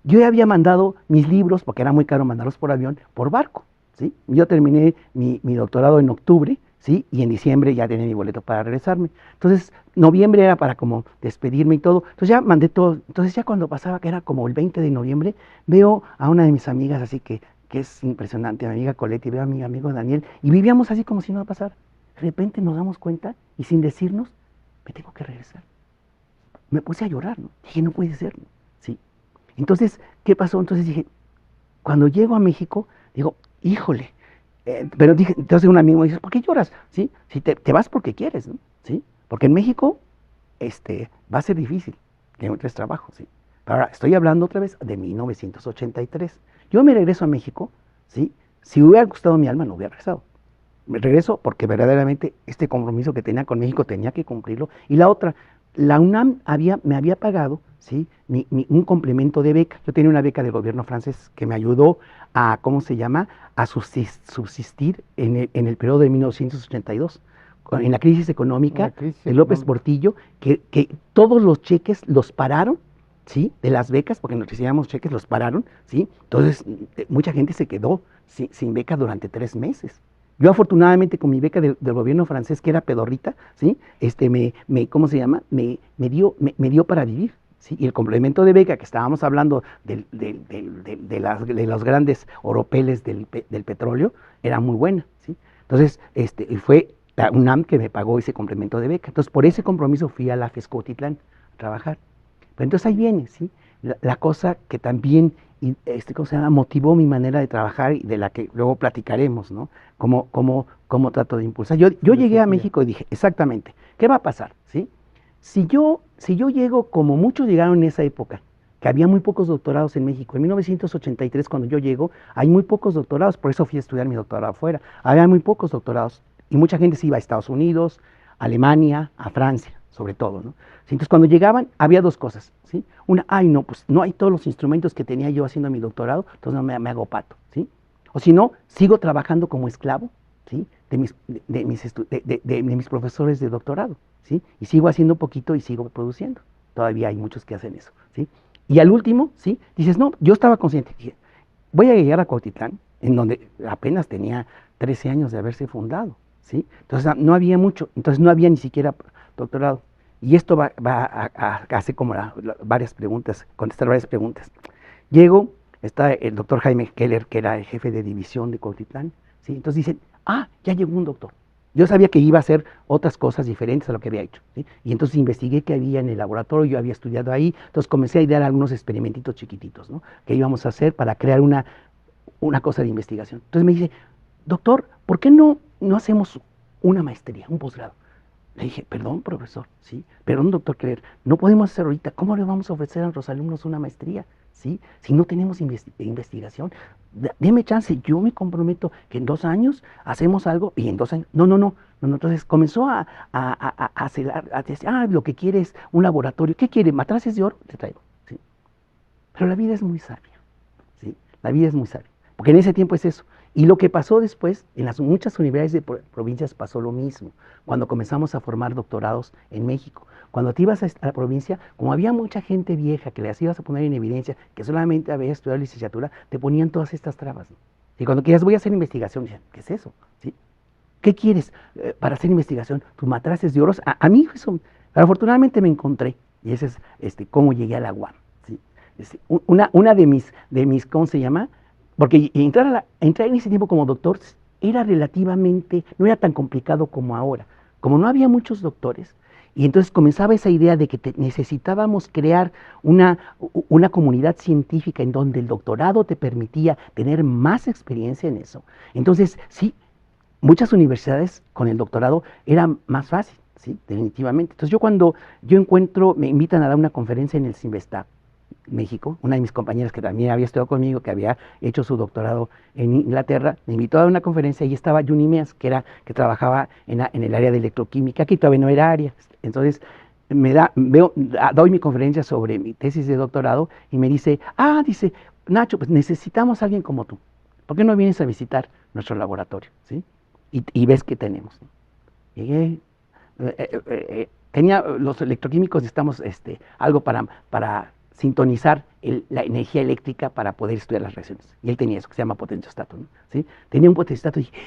yo ya había mandado mis libros, porque era muy caro mandarlos por avión, por barco, ¿sí? Yo terminé mi doctorado en octubre, ¿sí? Y en diciembre ya tenía mi boleto para regresarme. Entonces, noviembre era para como despedirme y todo. Entonces ya mandé todo. Entonces ya cuando pasaba, que era como el 20 de noviembre, veo a una de mis amigas, así que es impresionante, mi amiga Colette, y veo a mi amigo Daniel, y vivíamos así como si no pasara. De repente nos damos cuenta, y sin decirnos, me tengo que regresar. Me puse a llorar, ¿no? Dije, no puede ser, ¿no? ¿Sí? Entonces, ¿qué pasó? Entonces dije, cuando llego a México, digo, híjole, pero dije, entonces un amigo me dice, ¿por qué lloras? ¿Sí? Si te vas porque quieres, ¿no? ¿Sí? Porque en México va a ser difícil que encuentres trabajo, ¿sí? Pero ahora, estoy hablando otra vez de 1983. Yo me regreso a México, ¿sí? Si hubiera gustado mi alma, no hubiera regresado. me regreso porque verdaderamente este compromiso que tenía con México tenía que cumplirlo. Y la otra, la UNAM me había pagado, ¿sí? Un complemento de beca. Yo tenía una beca del gobierno francés que me ayudó a, ¿cómo se llama?, a subsistir en el periodo de 1982, en la crisis económica La crisis de López económica. Portillo, que todos los cheques los pararon, ¿sí? De las becas, porque nos recibíamos cheques, los pararon, ¿sí? Entonces, mucha gente se quedó sin beca durante 3 meses. Yo afortunadamente con mi beca del gobierno francés, que era pedorrita, ¿sí? ¿Cómo se llama? Me dio para vivir, ¿sí? Y el complemento de beca que estábamos hablando de los grandes oropeles del petróleo era muy buena, ¿sí? Entonces, fue la UNAM que me pagó ese complemento de beca. Entonces, por ese compromiso fui a la FESCOTITLAN a trabajar. Pero entonces ahí viene, ¿sí? La cosa que también, ¿cómo se llama?, motivó mi manera de trabajar y de la que luego platicaremos, ¿no? Cómo trato de impulsar. Yo llegué a Filosofía. México y dije, exactamente, ¿qué va a pasar? ¿Sí? Si yo llego como muchos llegaron en esa época, que había muy pocos doctorados en México. En 1983, cuando yo llego, hay muy pocos doctorados, por eso fui a estudiar mi doctorado afuera. Había muy pocos doctorados y mucha gente se iba a Estados Unidos, a Alemania, a Francia, sobre todo, ¿no? Sí, entonces, cuando llegaban, había dos cosas, ¿sí? Una, ay, no, pues no hay todos los instrumentos que tenía yo haciendo mi doctorado, entonces no me hago pato, ¿sí? O si no, sigo trabajando como esclavo, ¿sí? De mis profesores de doctorado, ¿sí? Y sigo haciendo poquito y sigo produciendo. Todavía hay muchos que hacen eso, ¿sí? Y al último, ¿sí? Dices, no, yo estaba consciente, dije, voy a llegar a Cuautitlán, en donde apenas tenía 13 años de haberse fundado, ¿sí? Entonces no había mucho, entonces no había ni siquiera doctorado. Y esto va a hacer como varias preguntas, contestar varias preguntas. Llego, está el doctor Jaime Keller, que era el jefe de división de Cuautitlán, ¿sí? Entonces dicen, ah, ya llegó un doctor. Yo sabía que iba a hacer otras cosas diferentes a lo que había hecho, ¿sí? Y entonces investigué qué había en el laboratorio, yo había estudiado ahí, entonces comencé a idear algunos experimentitos chiquititos, ¿no?, que íbamos a hacer para crear una cosa de investigación. Entonces me dice, doctor, ¿por qué no hacemos una maestría, un posgrado? Le dije, perdón, profesor, ¿sí? Perdón, doctor Keller, no podemos hacer ahorita. ¿Cómo le vamos a ofrecer a nuestros alumnos una maestría? ¿Sí? Si no tenemos investigación, deme chance, yo me comprometo que en 2 años hacemos algo y en 2 años, no. Entonces comenzó a decir, lo que quiere es un laboratorio. ¿Qué quiere? ¿Matraces de oro? Te traigo, ¿sí? Pero la vida es muy sabia, ¿sí? La vida es muy sabia, porque en ese tiempo es eso. Y lo que pasó después, en las muchas universidades de provincias pasó lo mismo, cuando comenzamos a formar doctorados en México. Cuando te ibas a la provincia, como había mucha gente vieja que les ibas a poner en evidencia, que solamente había estudiado licenciatura, te ponían todas estas trabas, ¿no? Y cuando querías, voy a hacer investigación, decían, ¿qué es eso? ¿Sí? ¿Qué quieres para hacer investigación? ¿Tus matraces de oros? A mí eso, pero afortunadamente me encontré, y ese es cómo llegué a la UAM, ¿sí? Una de mis, ¿cómo se llama? Porque entrar en ese tiempo como doctor era relativamente, no era tan complicado como ahora. Como no había muchos doctores, y entonces comenzaba esa idea de que necesitábamos crear una comunidad científica en donde el doctorado te permitía tener más experiencia en eso. Entonces, sí, muchas universidades con el doctorado era más fácil, sí, definitivamente. Entonces cuando me invitan a dar una conferencia en el CIMBESTAB, México, una de mis compañeras que también había estudiado conmigo, que había hecho su doctorado en Inglaterra, me invitó a dar una conferencia y estaba Juni Meas, que trabajaba en el área de electroquímica, que todavía no era área. Entonces doy mi conferencia sobre mi tesis de doctorado y me dice, dice, Nacho, pues necesitamos a alguien como tú. ¿Por qué no vienes a visitar nuestro laboratorio? ¿Sí? Y ves qué tenemos, ¿no? Llegué, tenía los electroquímicos, necesitamos algo para sintonizar la energía eléctrica para poder estudiar las reacciones. Y él tenía eso, que se llama potenciostato, ¿no? ¿Sí? Tenía un potenciostato y dije,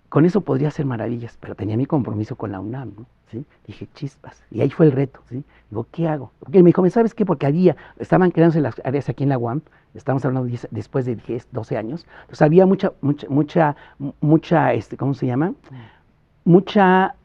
con eso podría hacer maravillas, pero tenía mi compromiso con la UNAM, ¿no? ¿Sí? Dije, chispas. Y ahí fue el reto, ¿sí? Digo, ¿qué hago? Porque él me dijo, ¿sabes qué? Porque estaban creándose las áreas aquí en la UAM, estamos hablando después de 10, 12 años, entonces había mucha, ¿cómo se llama? Mucha,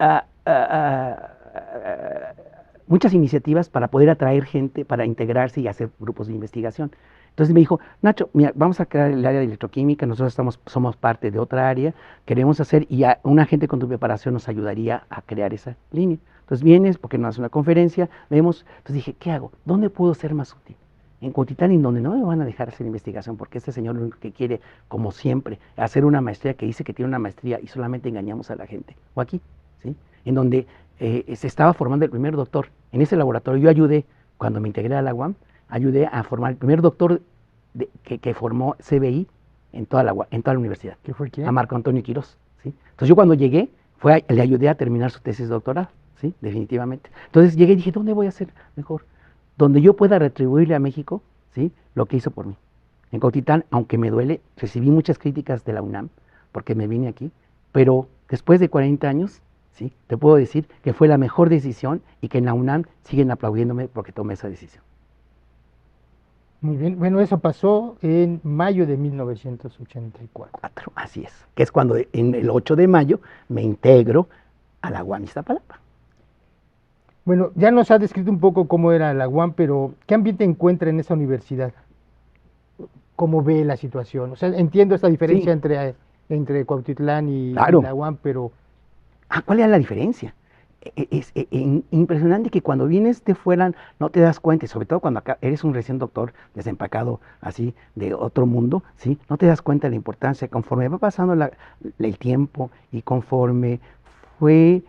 muchas iniciativas para poder atraer gente, para integrarse y hacer grupos de investigación. Entonces me dijo, Nacho, mira, vamos a crear el área de electroquímica, nosotros somos parte de otra área, queremos hacer, y una gente con tu preparación nos ayudaría a crear esa línea. Entonces vienes, porque no haces una conferencia, vemos, entonces dije, ¿qué hago? ¿Dónde puedo ser más útil? en Cuautitlán, en donde no me van a dejar hacer investigación, porque este señor lo único que quiere, como siempre, hacer una maestría, que dice que tiene una maestría y solamente engañamos a la gente. O aquí, ¿sí? En donde se estaba formando el primer doctor. En ese laboratorio yo ayudé, cuando me integré a la UAM, ayudé a formar el primer doctor que formó CBI en toda la universidad. ¿Qué fue quién? A Marco Antonio Quirós, ¿sí? Entonces yo cuando llegué, le ayudé a terminar su tesis doctoral, ¿sí? Definitivamente. Entonces llegué y dije, ¿dónde voy a hacer mejor? Donde yo pueda retribuirle a México, ¿sí? Lo que hizo por mí. En Cuautitlán, aunque me duele, recibí muchas críticas de la UNAM, porque me vine aquí, pero después de 40 años, ¿sí? Te puedo decir que fue la mejor decisión y que en la UNAM siguen aplaudiéndome porque tomé esa decisión. Muy bien. Bueno, eso pasó en mayo de 1984. Así es, que es cuando en el 8 de mayo me integro a la UAM Iztapalapa. Bueno, ya nos ha descrito un poco cómo era la UAM, pero ¿qué ambiente encuentra en esa universidad? ¿Cómo ve la situación? O sea, entiendo esta diferencia Sí, entre Cuautitlán y claro. la UAM, pero ¿Cuál era la diferencia? Es impresionante que cuando vienes de fuera no te das cuenta, y sobre todo cuando acá eres un recién doctor desempacado así de otro mundo, ¿sí? No te das cuenta de la importancia. Conforme va pasando el tiempo y conforme fue,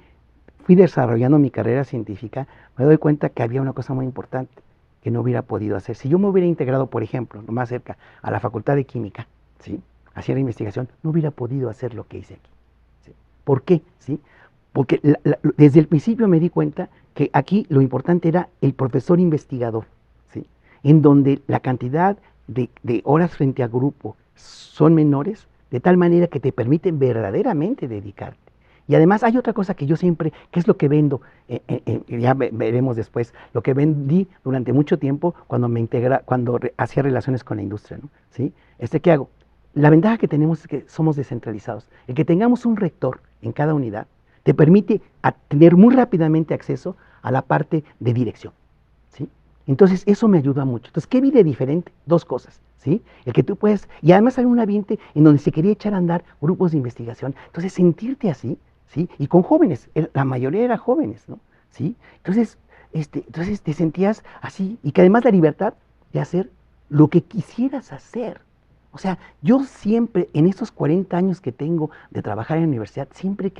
fui desarrollando mi carrera científica, me doy cuenta que había una cosa muy importante que no hubiera podido hacer. Si yo me hubiera integrado, por ejemplo, lo más cerca, a la Facultad de Química, ¿sí? Hacia la investigación, no hubiera podido hacer lo que hice aquí. ¿Sí? ¿Por qué? ¿Sí? Porque desde el principio me di cuenta que aquí lo importante era el profesor investigador, ¿sí? En donde la cantidad de horas frente a grupo son menores, de tal manera que te permiten verdaderamente dedicarte. Y además hay otra cosa que yo siempre, que es lo que vendo, ya veremos después, lo que vendí durante mucho tiempo cuando hacía relaciones con la industria, ¿no? ¿Sí? ¿Qué hago? La ventaja que tenemos es que somos descentralizados. El que tengamos un rector en cada unidad te permite tener muy rápidamente acceso a la parte de dirección, ¿sí? Entonces, eso me ayuda mucho. Entonces, ¿qué vi de diferente? Dos cosas, ¿sí? El que tú puedes, y además hay un ambiente en donde se quería echar a andar grupos de investigación. Entonces, sentirte así, ¿sí? Y con jóvenes, la mayoría eran jóvenes, ¿no? ¿Sí? Entonces te sentías así, y que además la libertad de hacer lo que quisieras hacer. O sea, yo siempre, en estos 40 años que tengo de trabajar en la universidad, siempre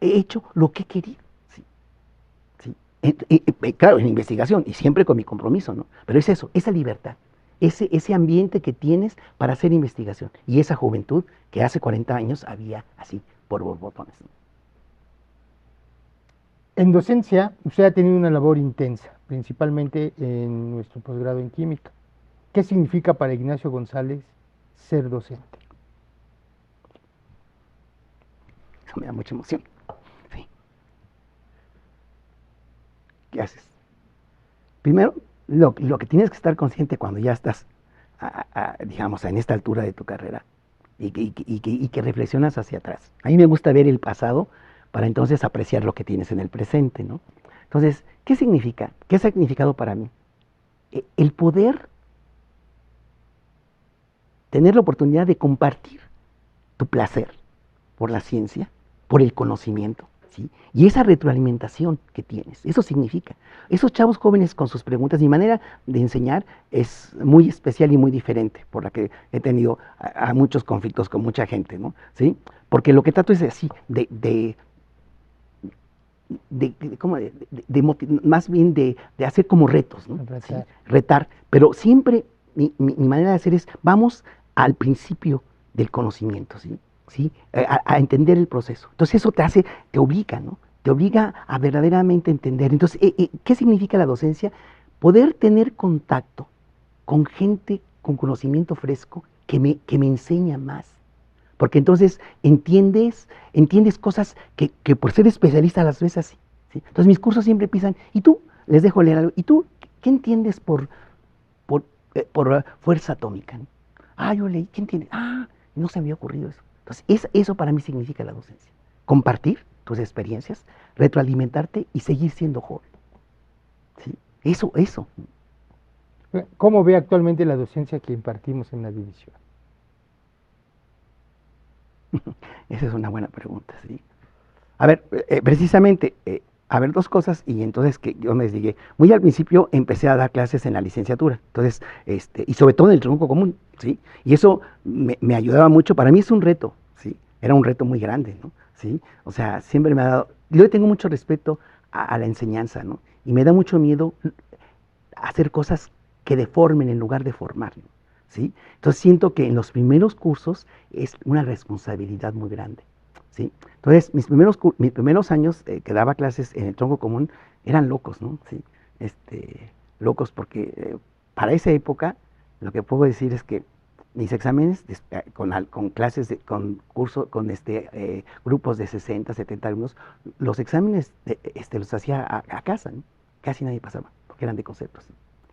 he hecho lo que he querido. ¿Sí? ¿Sí? Claro, en investigación y siempre con mi compromiso, ¿no? Pero es eso, esa libertad, ese ambiente que tienes para hacer investigación y esa juventud que hace 40 años había así por borbotones, ¿no? en docencia usted ha tenido una labor intensa, principalmente en nuestro posgrado en química. ¿Qué significa para Ignacio González ser docente? Eso me da mucha emoción. ¿Sí? ¿Qué haces? Primero, lo que tienes que estar consciente cuando ya estás, digamos, en esta altura de tu carrera y que reflexionas hacia atrás. A mí me gusta ver el pasado para entonces apreciar lo que tienes en el presente, ¿no? Entonces, ¿qué significa? ¿Qué ha significado para mí? El poder tener la oportunidad de compartir tu placer por la ciencia, por el conocimiento, ¿sí? Y esa retroalimentación que tienes, eso significa. Esos chavos jóvenes con sus preguntas, mi manera de enseñar es muy especial y muy diferente, por la que he tenido a muchos conflictos con mucha gente, ¿no? ¿Sí? Porque lo que trato es así, más bien de hacer como retos, ¿no? ¿Sí? Retar, pero siempre mi manera de hacer es, vamos al principio del conocimiento, ¿sí? ¿Sí? A entender el proceso. Entonces eso te obliga, ¿no? Te obliga a verdaderamente entender. Entonces, ¿qué significa la docencia? Poder tener contacto con gente con conocimiento fresco que me enseña más. Porque entonces entiendes cosas que por ser especialista las ves así, ¿sí? Entonces mis cursos siempre empiezan, y tú, les dejo leer algo, ¿y tú qué entiendes por fuerza atómica? ¿No? Yo leí, ¿qué entiendes? No se me había ocurrido eso. Entonces eso para mí significa la docencia. Compartir tus experiencias, retroalimentarte y seguir siendo joven. ¿Sí? Eso. ¿Cómo ve actualmente la docencia que impartimos en la división? Esa es una buena pregunta, ¿sí? A ver, precisamente a ver dos cosas y entonces que yo me desligué. Muy al principio empecé a dar clases en la licenciatura, entonces, y sobre todo en el tronco común, ¿sí? Y eso me ayudaba mucho, para mí es un reto, ¿sí? Era un reto muy grande, ¿no? ¿Sí? O sea, siempre me ha dado, yo le tengo mucho respeto a la enseñanza, ¿no? Y me da mucho miedo hacer cosas que deformen en lugar de formar, ¿no? ¿Sí? Entonces siento que en los primeros cursos es una responsabilidad muy grande, ¿sí? Entonces mis primeros años que daba clases en el tronco común eran locos, ¿no? ¿Sí? Locos porque para esa época lo que puedo decir es que mis exámenes con clases, con curso, con grupos de 60, 70 alumnos, los exámenes los hacía a casa, ¿no? Casi nadie pasaba, porque eran de conceptos,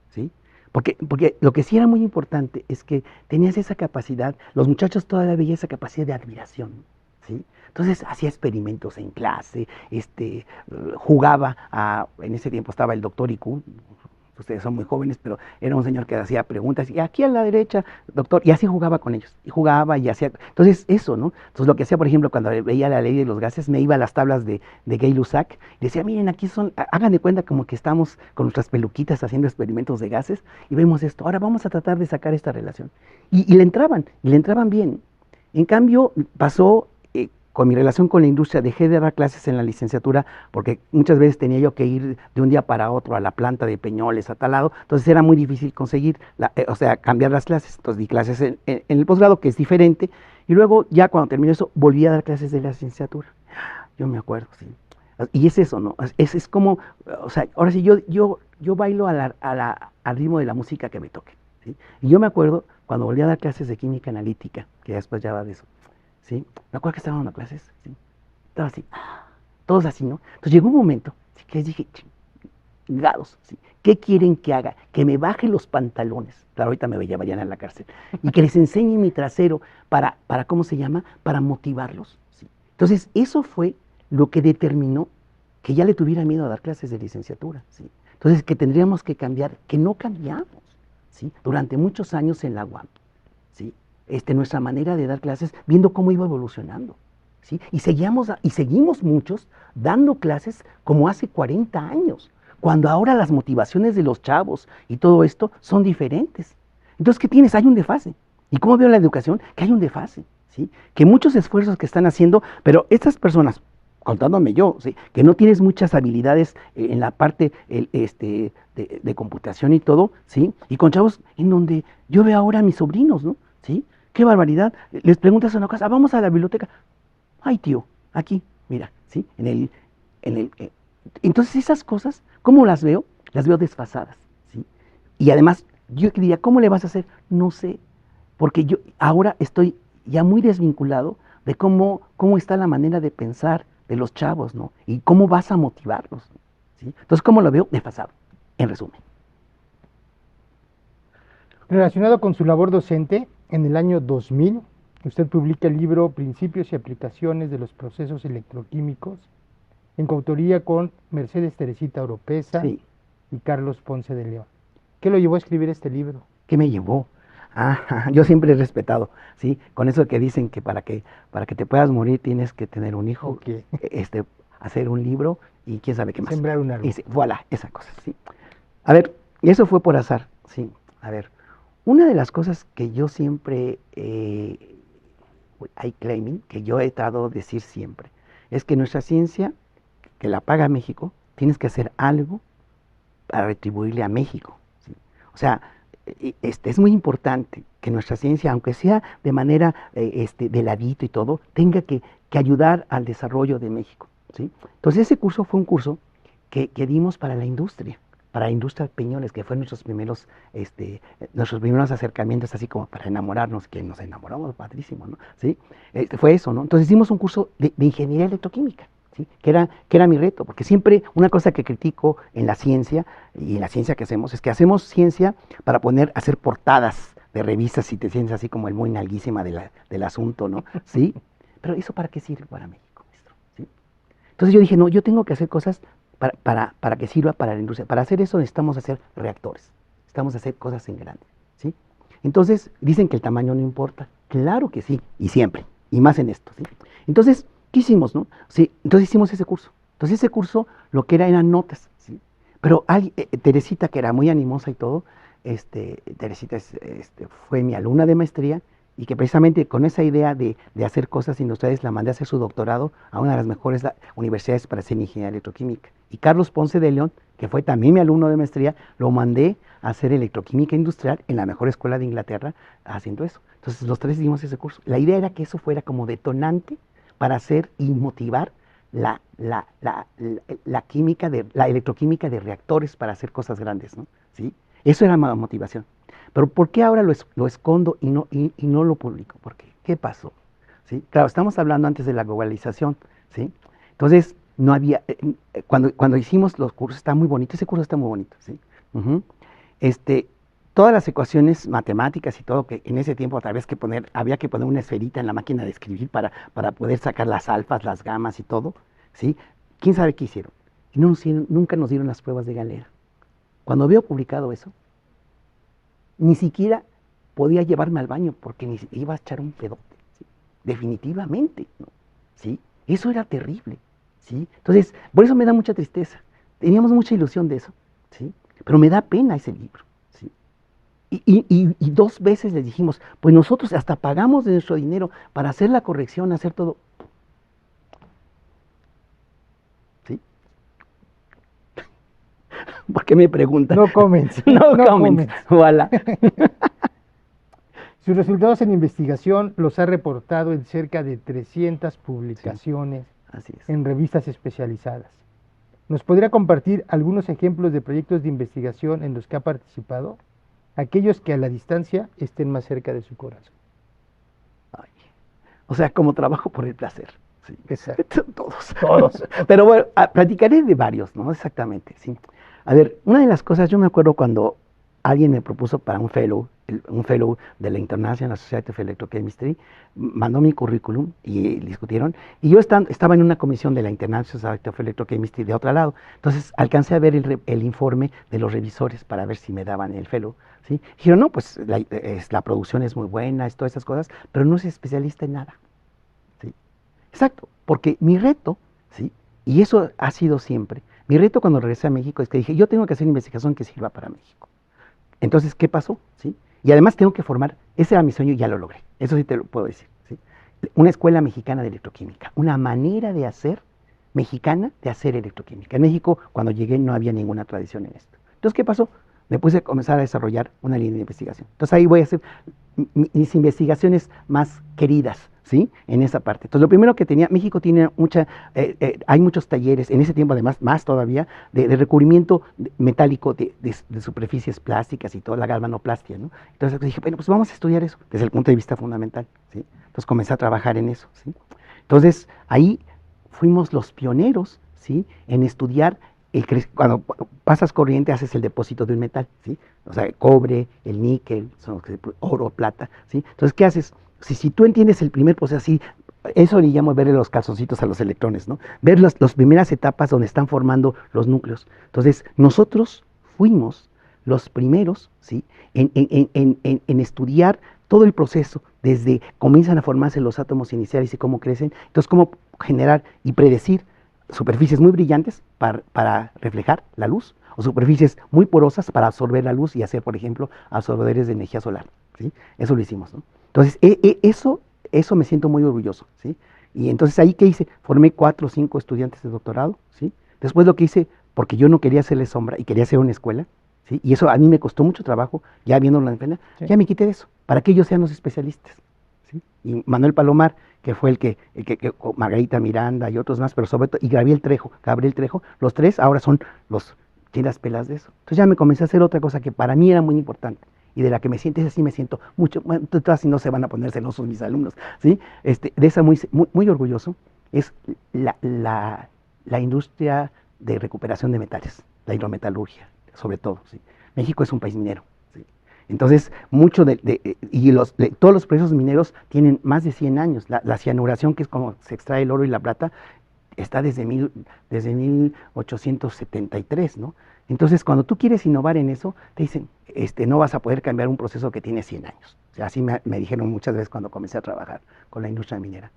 ¿sí? Porque lo que sí era muy importante es que tenías esa capacidad, los muchachos todavía veían esa capacidad de admiración, ¿sí? Entonces hacía experimentos en clase, jugaba en ese tiempo estaba el doctor IQ, ustedes son muy jóvenes, pero era un señor que hacía preguntas, y aquí a la derecha, doctor, y así jugaba con ellos, y jugaba y hacía, entonces eso, ¿no? Entonces lo que hacía, por ejemplo, cuando veía la ley de los gases, me iba a las tablas de Gay-Lussac, y decía, miren, aquí hagan de cuenta como que estamos con nuestras peluquitas haciendo experimentos de gases, y vemos esto, ahora vamos a tratar de sacar esta relación. Y le entraban bien. En cambio, pasó con mi relación con la industria, dejé de dar clases en la licenciatura porque muchas veces tenía yo que ir de un día para otro a la planta de Peñoles, a tal lado, entonces era muy difícil conseguir, o sea, cambiar las clases. Entonces di clases en el posgrado, que es diferente, y luego ya cuando terminé eso, volví a dar clases de la licenciatura. Yo me acuerdo, sí. Y es eso, ¿no? Es como, o sea, ahora sí, yo bailo al ritmo de la música que me toque, ¿sí? Y yo me acuerdo cuando volví a dar clases de química analítica, que después ya va de eso, ¿sí? Me acuerdo que estaba dando clases, ¿sí? Estaba así, todos así, ¿no? Entonces llegó un momento, ¿sí?, que les dije, chingados, ¿sí? ¿Qué quieren que haga? Que me baje los pantalones, claro, ahorita me vayan a la cárcel, y que les enseñe mi trasero ¿cómo se llama? Para motivarlos, ¿sí? Entonces eso fue lo que determinó que ya le tuviera miedo a dar clases de licenciatura, ¿sí? Entonces que tendríamos que cambiar, que no cambiamos, ¿sí? Durante muchos años en la UAM, ¿sí? Nuestra manera de dar clases, viendo cómo iba evolucionando, ¿sí? Y seguimos muchos dando clases como hace 40 años, cuando ahora las motivaciones de los chavos y todo esto son diferentes. Entonces, ¿qué tienes? Hay un desfase. ¿Y cómo veo la educación? Que hay un desfase, ¿sí? Que muchos esfuerzos que están haciendo, pero estas personas, contándome yo, ¿sí?, que no tienes muchas habilidades en la parte de computación y todo, ¿sí? Y con chavos en donde yo veo ahora a mis sobrinos, ¿no? ¿Sí? ¡Qué barbaridad! Les preguntas una cosa, vamos a la biblioteca. Ay, tío, aquí, mira, ¿sí? Entonces esas cosas, ¿cómo las veo? Las veo desfasadas, ¿sí? Y además, yo diría, ¿cómo le vas a hacer? No sé, porque yo ahora estoy ya muy desvinculado de cómo está la manera de pensar de los chavos, ¿no? Y cómo vas a motivarlos, ¿sí? Entonces, ¿cómo lo veo? Desfasado, en resumen. Relacionado con su labor docente, en el año 2000, usted publica el libro Principios y aplicaciones de los procesos electroquímicos, en coautoría con Mercedes Teresita Oropesa, sí, y Carlos Ponce de León. ¿Qué lo llevó a escribir este libro? ¿Qué me llevó? Yo siempre he respetado, ¿sí? Con eso que dicen que para que te puedas morir tienes que tener un hijo, okay, hacer un libro y quién sabe qué más. Sembrar un árbol. Voilà, esa cosa, ¿sí? A ver, y eso fue por azar, sí. A ver, una de las cosas que yo siempre, claiming, que yo he tratado de decir siempre, es que nuestra ciencia, que la paga México, tienes que hacer algo para retribuirle a México, ¿sí? O sea, es muy importante que nuestra ciencia, aunque sea de manera de ladito y todo, tenga que ayudar al desarrollo de México, ¿sí? Entonces ese curso fue un curso que dimos para la industria Peñoles, que fue nuestros primeros acercamientos, así como para enamorarnos, que nos enamoramos, padrísimo, ¿no? ¿Sí? Fue eso, ¿no? Entonces hicimos un curso de ingeniería electroquímica, ¿sí? Que era mi reto, porque siempre una cosa que critico en la ciencia, y en la ciencia que hacemos, es que hacemos ciencia para hacer portadas de revistas, si te sientes así como el muy nalguísima del asunto, ¿no? ¿Sí? Pero ¿eso para qué sirve para México, maestro? ¿Sí? Entonces yo dije, no, yo tengo que hacer cosas para que sirva para la industria. Para hacer eso necesitamos hacer reactores, necesitamos hacer cosas en grande, ¿sí? Entonces, dicen que el tamaño no importa. Claro que sí, y siempre, y más en esto, ¿sí? Entonces, ¿qué hicimos, no? Sí, entonces hicimos ese curso, Entonces ese curso lo que era eran notas, ¿sí? Pero Teresita, que era muy animosa y todo, Teresita fue mi alumna de maestría y que precisamente con esa idea de hacer cosas industriales la mandé a hacer su doctorado a una de las mejores universidades para hacer ingeniería electroquímica. Y Carlos Ponce de León, que fue también mi alumno de maestría, lo mandé a hacer electroquímica industrial en la mejor escuela de Inglaterra haciendo eso. Entonces los tres dimos ese curso. La idea era que eso fuera como detonante para hacer y motivar la, la, la, la química la electroquímica de reactores para hacer cosas grandes, ¿no? ¿Sí? Eso era la motivación. Pero ¿por qué ahora lo escondo y no lo publico? ¿Por qué? ¿Qué pasó? ¿Sí? Claro, estamos hablando antes de la globalización, ¿sí? Entonces, no había, cuando hicimos los cursos, está muy bonito, ese curso está muy bonito, ¿sí? Uh-huh. Todas las ecuaciones matemáticas y todo, que en ese tiempo había que poner una esferita en la máquina de escribir para poder sacar las alfas, las gamas y todo, ¿sí? ¿Quién sabe qué hicieron? Y nunca nos dieron las pruebas de Galera. Cuando veo publicado eso, ni siquiera podía llevarme al baño porque iba a echar un pedote, ¿sí? Definitivamente, ¿no? ¿Sí? Eso era terrible, ¿sí? Entonces, por eso me da mucha tristeza. Teníamos mucha ilusión de eso, ¿sí? Pero me da pena ese libro, ¿sí? Y 2 veces les dijimos, pues nosotros hasta pagamos de nuestro dinero para hacer la corrección, hacer todo. ¿Sí? ¿Por qué me preguntan? No comments. No comments. Voilà. Sus resultados en investigación los ha reportado en cerca de 300 publicaciones Así es. en revistas especializadas. ¿Nos podría compartir algunos ejemplos de proyectos de investigación en los que ha participado? Aquellos que a la distancia estén más cerca de su corazón. Ay. O sea, como trabajo por el placer. Sí. Exacto. Todos. Pero bueno, platicaré de varios, ¿no? Exactamente, sí. A ver, una de las cosas, yo me acuerdo cuando alguien me propuso para un fellow de la International Society of Electrochemistry, mandó mi currículum y discutieron, y yo estaba en una comisión de la International Society of Electrochemistry de otro lado, entonces alcancé a ver el informe de los revisores para ver si me daban el fellow, ¿sí? Dijeron, no, pues la producción es muy buena, todas esas cosas, pero no es especialista en nada, ¿sí? Exacto, porque mi reto, ¿sí? Y eso ha sido siempre, mi reto cuando regresé a México es que dije, yo tengo que hacer investigación que sirva para México. Entonces, ¿qué pasó? ¿Sí? Y además tengo que formar, ese era mi sueño y ya lo logré, eso sí te lo puedo decir, ¿sí? Una escuela mexicana de electroquímica, una manera de hacer mexicana de hacer electroquímica. En México, cuando llegué, no había ninguna tradición en esto. Entonces, ¿qué pasó? Me puse a comenzar a desarrollar una línea de investigación. Entonces, ahí voy a hacer mis investigaciones más queridas, ¿sí? En esa parte. Entonces, lo primero que tenía, México tiene hay muchos talleres, en ese tiempo además, más todavía, de recubrimiento metálico de superficies plásticas y toda la galvanoplastia, ¿no? Entonces dije, bueno, pues vamos a estudiar eso desde el punto de vista fundamental, ¿sí? Entonces comencé a trabajar en eso, ¿sí? Entonces, ahí fuimos los pioneros, ¿sí? En estudiar cuando pasas corriente haces el depósito de un metal, ¿sí? O sea, cobre, el níquel, oro, plata, ¿sí? Entonces, ¿qué haces? Si tú entiendes el primer proceso así, eso le llamo verle los calzoncitos a los electrones, ¿no? Ver las primeras etapas donde están formando los núcleos. Entonces, nosotros fuimos los primeros, ¿sí? En estudiar todo el proceso, desde comienzan a formarse los átomos iniciales y cómo crecen, entonces cómo generar y predecir superficies muy brillantes para reflejar la luz, o superficies muy porosas para absorber la luz y hacer, por ejemplo, absorbedores de energía solar, ¿sí? Eso lo hicimos, ¿no? Entonces, eso me siento muy orgulloso, ¿sí? Y entonces ahí, ¿qué hice? Formé 4 o 5 estudiantes de doctorado, ¿sí? Después lo que hice, porque yo no quería hacerle sombra y quería hacer una escuela, ¿sí? Y eso a mí me costó mucho trabajo, ya viéndolo en pena, sí. Ya me quité de eso, para que ellos sean los especialistas, ¿sí? Y Manuel Palomar, que fue el que Margarita Miranda y otros más, pero sobre todo, y Gabriel Trejo, los 3 ahora son los las pelas de eso. Entonces ya me comencé a hacer otra cosa que para mí era muy importante y de la que me siento mucho, bueno, todas no se van a poner celosos mis alumnos, ¿sí? De esa muy orgulloso, es la industria de recuperación de metales, la hidrometalurgia, sobre todo, ¿sí? México es un país minero, ¿sí? Entonces, todos los procesos mineros tienen más de 100 años. La cianuración, que es como se extrae el oro y la plata, está desde 1873, ¿no? Entonces, cuando tú quieres innovar en eso, te dicen, no vas a poder cambiar un proceso que tiene 100 años. O sea, así me dijeron muchas veces cuando comencé a trabajar con la industria minera.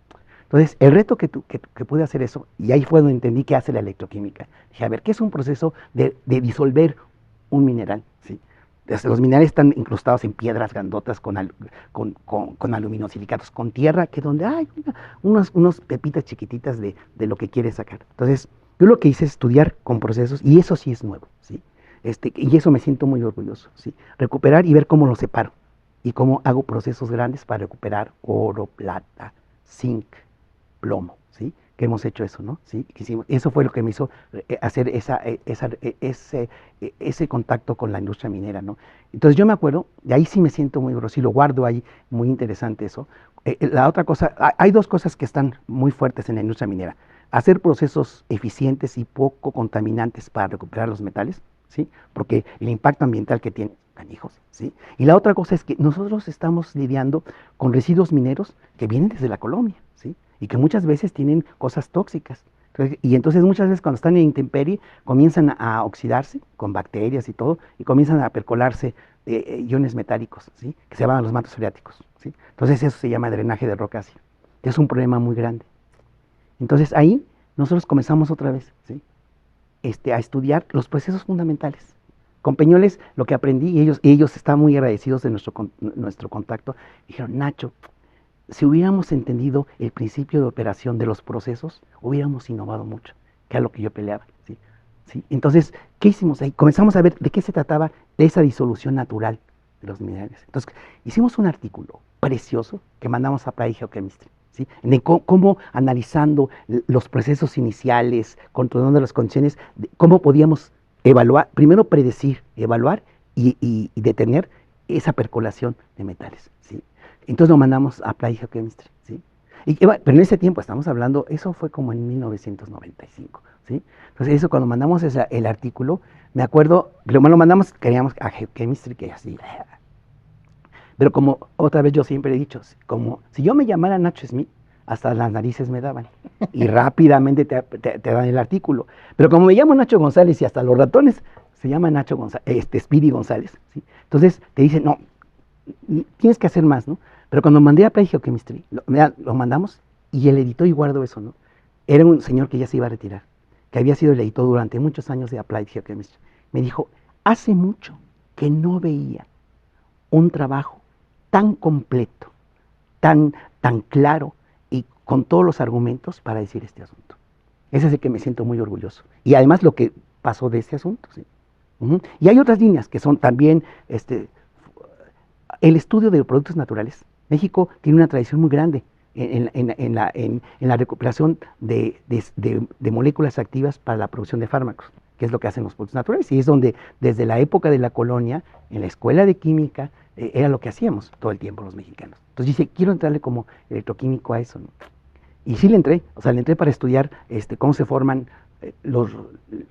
Entonces, el reto que pude hacer eso, y ahí fue donde entendí qué hace la electroquímica. Dije, a ver, ¿qué es un proceso de disolver un mineral? ¿Sí? Los minerales están incrustados en piedras grandotas con aluminosilicatos, con tierra, que donde hay unos pepitas chiquititas de lo que quieres sacar. Entonces, yo lo que hice es estudiar con procesos, y eso sí es nuevo, ¿sí? Y eso me siento muy orgulloso, ¿sí? Recuperar y ver cómo lo separo, y cómo hago procesos grandes para recuperar oro, plata, zinc, plomo, ¿sí? Que hemos hecho eso, ¿no? ¿Sí? Que hicimos, eso fue lo que me hizo hacer ese contacto con la industria minera, ¿no? Entonces yo me acuerdo, y ahí sí me siento muy orgulloso, y lo guardo ahí, muy interesante eso. La otra cosa, hay dos cosas que están muy fuertes en la industria minera. Hacer procesos eficientes y poco contaminantes para recuperar los metales, ¿sí? Porque el impacto ambiental que tiene, canijos, ¿sí? Y la otra cosa es que nosotros estamos lidiando con residuos mineros que vienen desde la colonia, ¿sí? Y que muchas veces tienen cosas tóxicas. Y entonces muchas veces cuando están en intemperie comienzan a oxidarse con bacterias y todo, y comienzan a percolarse iones metálicos, ¿sí? Que se van a los mantos freáticos, ¿sí? Entonces eso se llama drenaje de roca ácida, que es un problema muy grande. Entonces ahí nosotros comenzamos otra vez, ¿sí? A estudiar los procesos fundamentales. Con Peñoles lo que aprendí, y ellos estaban muy agradecidos de nuestro contacto, dijeron, Nacho, si hubiéramos entendido el principio de operación de los procesos, hubiéramos innovado mucho, que era lo que yo peleaba, ¿sí? ¿Sí? Entonces, ¿qué hicimos ahí? Comenzamos a ver de qué se trataba de esa disolución natural de los minerales. Entonces, hicimos un artículo precioso que mandamos a Applied Geochemistry, ¿sí? De cómo analizando los procesos iniciales, controlando las condiciones, cómo podíamos evaluar, primero predecir, evaluar y detener esa percolación de metales, ¿sí? Entonces lo mandamos a Applied Geochemistry, ¿sí? Pero en ese tiempo, estamos hablando, eso fue como en 1995, ¿sí? Entonces eso cuando mandamos el artículo, me acuerdo, lo mandamos, queríamos a Geochemistry, que así, pero como otra vez yo siempre he dicho, como si yo me llamara Nacho Smith, hasta las narices me daban, y rápidamente te dan el artículo. Pero como me llamo Nacho González y hasta los ratones se llama Nacho González, Speedy González, ¿sí? Entonces te dicen, no, tienes que hacer más, ¿no? Pero cuando mandé a Applied Geochemistry, lo mandamos y el editor, y guardo eso, ¿no? Era un señor que ya se iba a retirar, que había sido el editor durante muchos años de Applied Geochemistry. Me dijo, hace mucho que no veía un trabajo tan completo, tan claro y con todos los argumentos para decir este asunto. Ese es el que me siento muy orgulloso. Y además lo que pasó de este asunto, ¿sí? Y hay otras líneas que son también el estudio de los productos naturales. México tiene una tradición muy grande en la recuperación de moléculas activas para la producción de fármacos, que es lo que hacen los productos naturales, y es donde desde la época de la colonia, en la escuela de química, era lo que hacíamos todo el tiempo los mexicanos. Entonces dice, quiero entrarle como electroquímico a eso, ¿no? Y sí le entré para estudiar cómo se forman,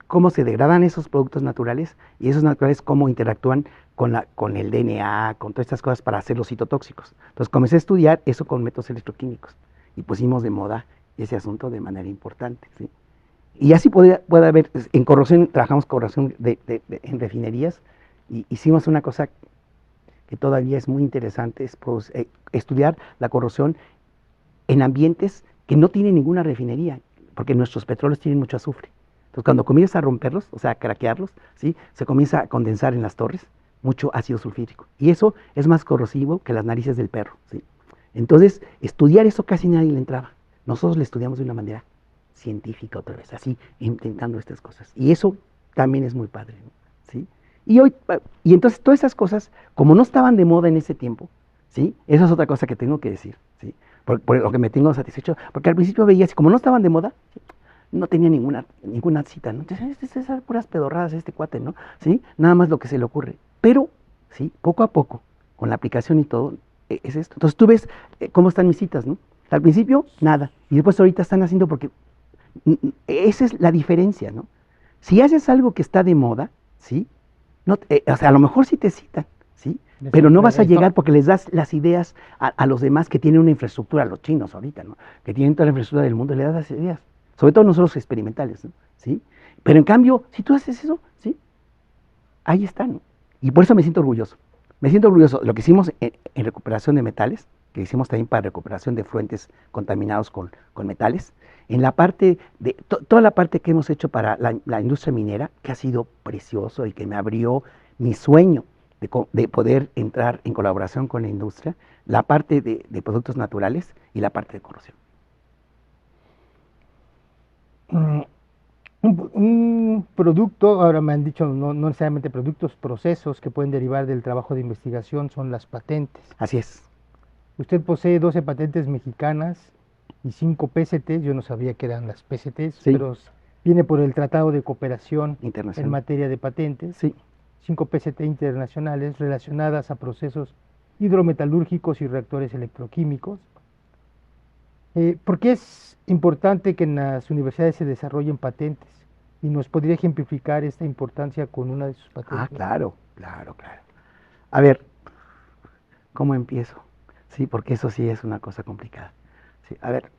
cómo se degradan esos productos naturales, y esos naturales cómo interactúan con el DNA, con todas estas cosas para hacer los citotóxicos. Entonces comencé a estudiar eso con métodos electroquímicos, y pusimos de moda ese asunto de manera importante, ¿sí? Y así puede haber, en corrosión, trabajamos corrosión en refinerías, y hicimos una cosa que todavía es muy interesante, es estudiar la corrosión en ambientes que no tienen ninguna refinería, porque nuestros petróleos tienen mucho azufre. Entonces, cuando comienzas a romperlos, o sea, a craquearlos, ¿sí? Se comienza a condensar en las torres mucho ácido sulfídrico. Y eso es más corrosivo que las narices del perro, ¿sí? Entonces, estudiar eso casi nadie le entraba. Nosotros le estudiamos de una manera científica otra vez, así, intentando estas cosas. Y eso también es muy padre, ¿no? ¿Sí? Y entonces todas esas cosas, como no estaban de moda en ese tiempo, ¿sí? Esa es otra cosa que tengo que decir, ¿sí? Por lo que me tengo satisfecho, porque al principio veía así, como no estaban de moda, ¿sí? No tenía ninguna cita, ¿no? Entonces, esas puras pedorradas este cuate, ¿no? ¿Sí? Nada más lo que se le ocurre. Pero, ¿sí? Poco a poco, con la aplicación y todo, es esto. Entonces tú ves cómo están mis citas, ¿no? Al principio, nada. Y después ahorita están haciendo porque esa es la diferencia, ¿no? Si haces algo que está de moda, ¿sí? No, o sea, a lo mejor sí te citan, ¿sí? Pero no vas a llegar porque les das las ideas a los demás que tienen una infraestructura, a los chinos ahorita, ¿no? Que tienen toda la infraestructura del mundo, le das las ideas. Sobre todo nosotros experimentales, ¿no? ¿Sí? Pero en cambio, si tú haces eso, ¿sí? Ahí está, ¿no? Y por eso me siento orgulloso. Me siento orgulloso de lo que hicimos en recuperación de metales, que hicimos también para recuperación de fluentes contaminados con metales. En la parte toda la parte que hemos hecho para la industria minera, que ha sido precioso y que me abrió mi sueño de poder entrar en colaboración con la industria, la parte de productos naturales y la parte de corrosión. Mm, un producto, ahora me han dicho, no necesariamente productos, procesos que pueden derivar del trabajo de investigación son las patentes. Así es. Usted posee 12 patentes mexicanas y 5 PCTs, yo no sabía que eran las PCTs, Sí. pero viene por el Tratado de Cooperación en Internacional. materia de patentes. Sí. 5 PCT internacionales relacionadas a procesos hidrometalúrgicos y reactores electroquímicos. ¿Por qué es importante que en las universidades se desarrollen patentes? ¿Y nos podría ejemplificar esta importancia con una de sus patentes? Claro. A ver, ¿cómo empiezo? Sí, porque eso sí es una cosa complicada. Sí, a ver,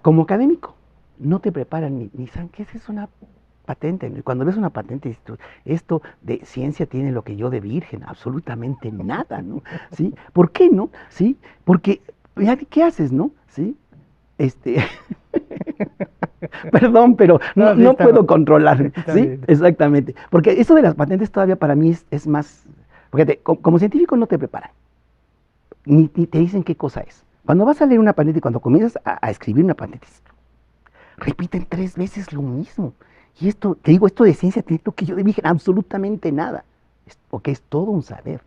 como académico, no te preparan ni saben qué es una patente. Cuando ves una patente, esto de ciencia tiene lo que yo de virgen, absolutamente nada, ¿no? ¿Sí? ¿Por qué no? ¿Sí? Porque, ¿qué haces, no? ¿Sí? Perdón, pero no puedo controlarme, ¿sí? Exactamente. Porque eso de las patentes todavía para mí es más, porque como científico no te preparan, ni te dicen qué cosa es. Cuando vas a leer una patente y cuando comienzas a escribir una patente, repiten 3 veces lo mismo. Y esto, te digo, esto de ciencia tiene lo que yo dije, absolutamente nada. Porque es todo un saber.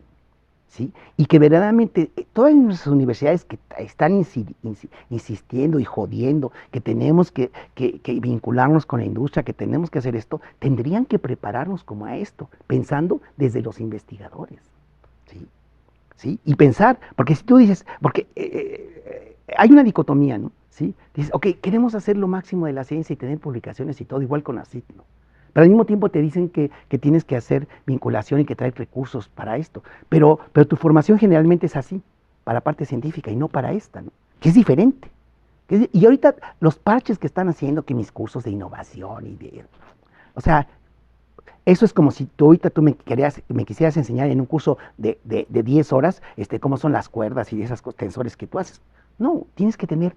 ¿Sí? Y que verdaderamente todas nuestras universidades que están insistiendo y jodiendo, que tenemos que vincularnos con la industria, que tenemos que hacer esto, tendrían que prepararnos como a esto, pensando desde los investigadores. ¿Sí? ¿Sí? Y pensar, porque si tú dices, porque hay una dicotomía, ¿no? ¿Sí? Dices, ok, queremos hacer lo máximo de la ciencia y tener publicaciones y todo, igual con la CIT, ¿no? Pero al mismo tiempo te dicen que tienes que hacer vinculación y que traer recursos para esto. Pero tu formación generalmente es así, para la parte científica y no para esta, ¿no? Que es diferente. Y ahorita los parches que están haciendo, que mis cursos de innovación o sea, eso es como si tú me quisieras enseñar en un curso de 10 horas cómo son las cuerdas y esas tensores que tú haces. No, tienes que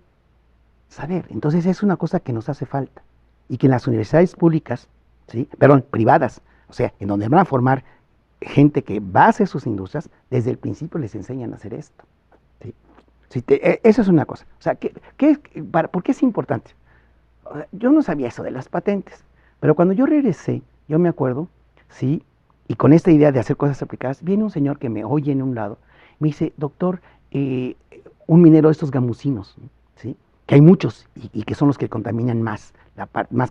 saber. Entonces es una cosa que nos hace falta. Y que en las universidades públicas, ¿sí? Perdón, privadas, o sea, en donde van a formar gente que va a hacer sus industrias, desde el principio les enseñan a hacer esto. ¿Sí? Eso es una cosa. O sea, ¿por qué es importante? Yo no sabía eso de las patentes, pero cuando yo regresé, yo me acuerdo, ¿sí? Y con esta idea de hacer cosas aplicadas, viene un señor que me oye en un lado, me dice, doctor, un minero de estos gamusinos, ¿sí? Que hay muchos y que son los que contaminan más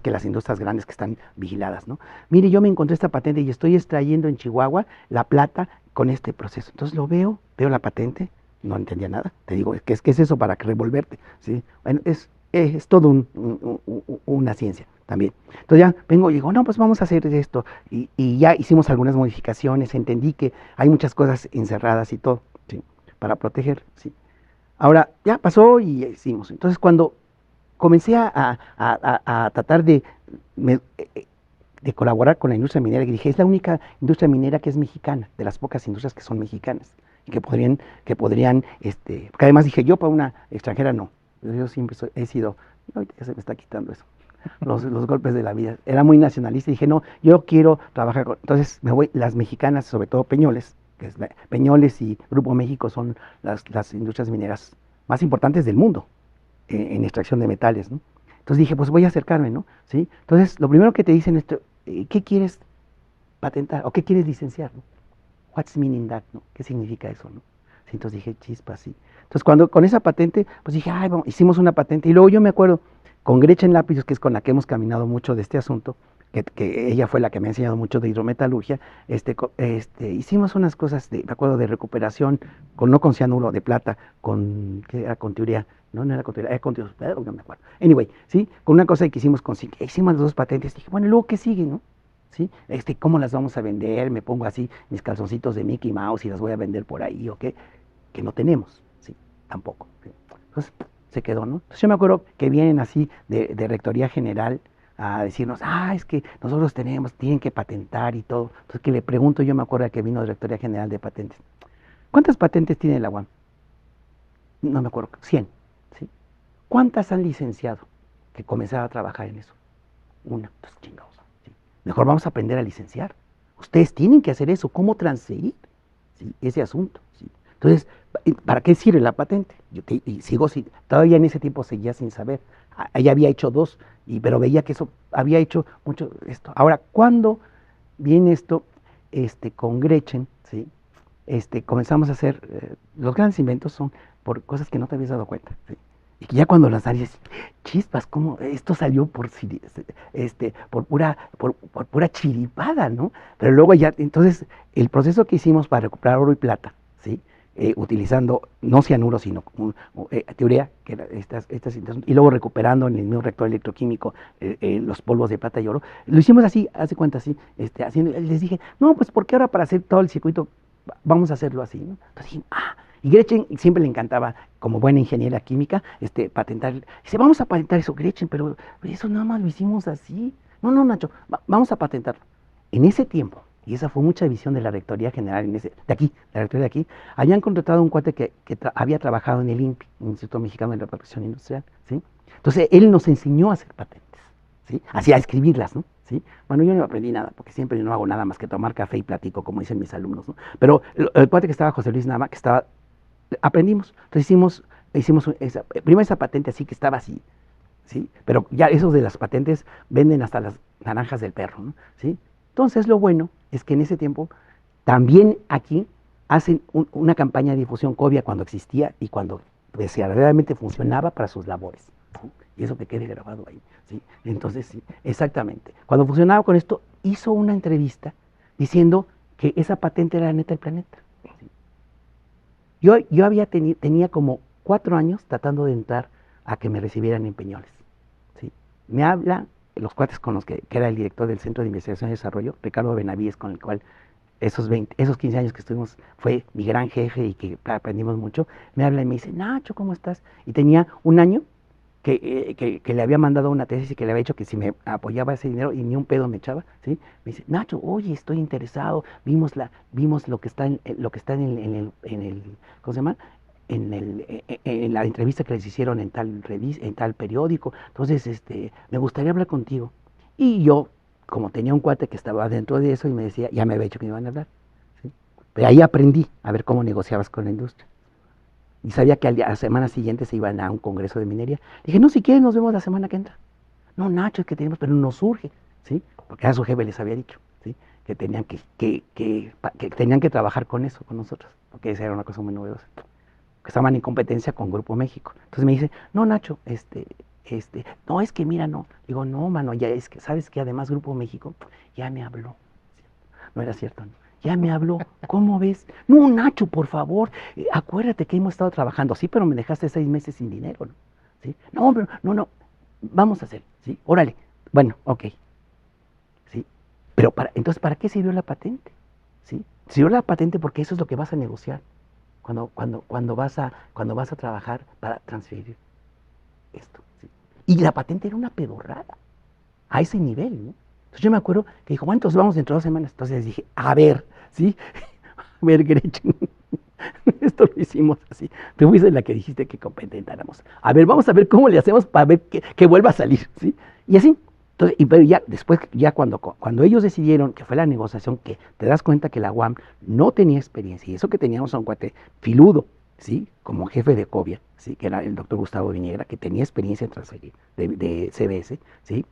que las industrias grandes que están vigiladas, ¿no? Mire, yo me encontré esta patente y estoy extrayendo en Chihuahua la plata con este proceso. Entonces veo la patente, no entendía nada, te digo, ¿qué es eso para revolverte? ¿Sí? Bueno, es todo una ciencia también. Entonces ya vengo y digo, no, pues vamos a hacer esto. Y ya hicimos algunas modificaciones, entendí que hay muchas cosas encerradas y todo, ¿sí? Para proteger, ¿sí? Ahora, ya pasó y hicimos. Entonces cuando comencé a tratar de colaborar con la industria minera, que dije, es la única industria minera que es mexicana, de las pocas industrias que son mexicanas, y que podrían, porque además dije, yo para una extranjera no. Yo siempre he sido, ahorita ya se me está quitando eso, los golpes de la vida. Era muy nacionalista y dije, no, yo quiero trabajar con. Entonces me voy, las mexicanas, sobre todo Peñoles, Peñoles y Grupo México son las industrias mineras más importantes del mundo en extracción de metales, ¿no? Entonces dije, pues voy a acercarme, ¿no? ¿Sí? Entonces, lo primero que te dicen es, ¿qué quieres patentar o qué quieres licenciar, ¿no? What's meaning that, ¿no? ¿Qué significa eso, no? Sí, entonces dije, chispa, sí. Entonces, con esa patente, pues dije, ay, vamos, hicimos una patente. Y luego yo me acuerdo, con Gretchen Lápiz, que es con la que hemos caminado mucho de este asunto, que ella fue la que me ha enseñado mucho de hidrometalurgia, hicimos unas cosas, me acuerdo, de recuperación, no con cianuro de plata, ¿qué era? Con teoría, no era con teoría, era con teoría, no me acuerdo. Anyway, ¿sí? Con una cosa que hicimos con zinc, hicimos las 2 patentes, dije, bueno, luego, ¿qué sigue, no? ¿Sí? ¿Cómo las vamos a vender? Me pongo así mis calzoncitos de Mickey Mouse y las voy a vender por ahí, ¿o qué? Que no tenemos, ¿sí? Tampoco. ¿Sí? Entonces, se quedó, ¿no? Entonces yo me acuerdo que vienen así de Rectoría General a decirnos, es que nosotros tienen que patentar y todo. Entonces que le pregunto, yo me acuerdo que vino de Rectoría General de Patentes, ¿Cuántas patentes tiene la UAM? No me acuerdo, 100. ¿Sí? ¿Cuántas han licenciado que comenzaron a trabajar en eso? Una, dos chingados. ¿Sí? Mejor vamos a aprender a licenciar. Ustedes tienen que hacer eso, cómo transferir, ¿sí? Ese asunto. ¿Sí? Entonces, ¿para qué sirve la patente? Y sigo, todavía en ese tiempo seguía sin saber. Ella había hecho 2, pero veía que eso había hecho mucho esto. Ahora, ¿cuándo viene esto con Gretchen? ¿Sí? Comenzamos a hacer, los grandes inventos son por cosas que no te habías dado cuenta. ¿Sí? Y que ya cuando las haces, chispas, ¿cómo esto salió por pura chiripada, ¿no? Pero luego ya, entonces, el proceso que hicimos para recuperar oro y plata, ¿sí? Utilizando no cianuro, sino teoría, que era y luego recuperando en el mismo reactor electroquímico los polvos de plata y oro, lo hicimos así, hace cuenta así, haciendo, les dije, no, pues porque ahora para hacer todo el circuito vamos a hacerlo así, ¿no? Entonces dije, y Gretchen siempre le encantaba, como buena ingeniera química, patentar. Dice, vamos a patentar eso, Gretchen, pero eso nada más lo hicimos así. No, no, Nacho, vamos a patentarlo. En ese tiempo, y esa fue mucha visión de la Rectoría General de aquí, la Rectoría de aquí, habían contratado a un cuate que había trabajado en el INPI, el Instituto Mexicano de la Protección Industrial, ¿sí? Entonces, él nos enseñó a hacer patentes, ¿sí? Así a escribirlas, ¿no? ¿Sí? Bueno, yo no aprendí nada, porque siempre yo no hago nada más que tomar café y platico, como dicen mis alumnos, ¿no? Pero el cuate que estaba, José Luis Nava, que estaba, aprendimos. Entonces hicimos primero esa patente así que estaba así, ¿sí? Pero ya esos de las patentes venden hasta las naranjas del perro, ¿no? ¿Sí? Entonces lo bueno es que en ese tiempo también aquí hacen una campaña de difusión Covia cuando existía y cuando verdaderamente funcionaba para sus labores, ¿sí? Y eso que quede grabado ahí, ¿sí? Entonces, sí, exactamente. Cuando funcionaba con esto, hizo una entrevista diciendo que esa patente era la neta del planeta. ¿Sí? Yo tenía como 4 años tratando de entrar a que me recibieran en Peñoles. ¿Sí? Me habla los cuates con los que era el director del Centro de Investigación y Desarrollo, Ricardo Benavides, con el cual esos 15 años que estuvimos fue mi gran jefe y que aprendimos mucho. Me habla y me dice, Nacho, ¿cómo estás? Y tenía un año que le había mandado una tesis y que le había dicho que si me apoyaba ese dinero y ni un pedo me echaba, ¿sí? Me dice, Nacho, oye, estoy interesado, vimos lo que está en el, ¿cómo se llama? En la entrevista que les hicieron en tal revista, en tal periódico, entonces me gustaría hablar contigo. Y yo, como tenía un cuate que estaba dentro de eso y me decía, ya me había dicho que me iban a hablar, ¿sí? Pero ahí aprendí a ver cómo negociabas con la industria. Y sabía que a la semana siguiente se iban a un congreso de minería. Dije, no, si quieres nos vemos la semana que entra. No, Nacho, es que tenemos, pero nos surge, ¿sí? Porque a su jefe les había dicho, ¿sí? Que tenían que tenían que trabajar con eso, con nosotros, porque esa era una cosa muy novedosa. Que estaban en competencia con Grupo México. Entonces me dice, no, Nacho, no, es que mira, no. Digo, no, mano, ya es que, ¿sabes que además Grupo México ya me habló? No era cierto, ¿no? Ya me habló, ¿cómo ves? No, Nacho, por favor, acuérdate que hemos estado trabajando, sí, pero me dejaste 6 meses sin dinero, ¿no? ¿Sí? No, pero, no, vamos a hacer, ¿sí? Órale, bueno, ok, ¿sí? Pero entonces, ¿para qué sirvió la patente? ¿Sí? Sirvió la patente porque eso es lo que vas a negociar cuando vas a trabajar para transferir esto, ¿sí? Y la patente era una pedorrada, a ese nivel, ¿no? Entonces yo me acuerdo que dijo, bueno, entonces vamos dentro de 2 semanas. Entonces dije, a ver, ¿sí? A ver, Gretchen, esto lo hicimos así. Tú fuiste la que dijiste que competentáramos. A ver, vamos a ver cómo le hacemos para ver que vuelva a salir, ¿sí? Y así. Entonces, pero ya después, ya cuando ellos decidieron que fue la negociación, que te das cuenta que la UAM no tenía experiencia, y eso que teníamos a un cuate filudo, ¿sí? Como jefe de Covia, ¿sí? Que era el doctor Gustavo Viñegra, que tenía experiencia en transferir de CBS, ¿sí?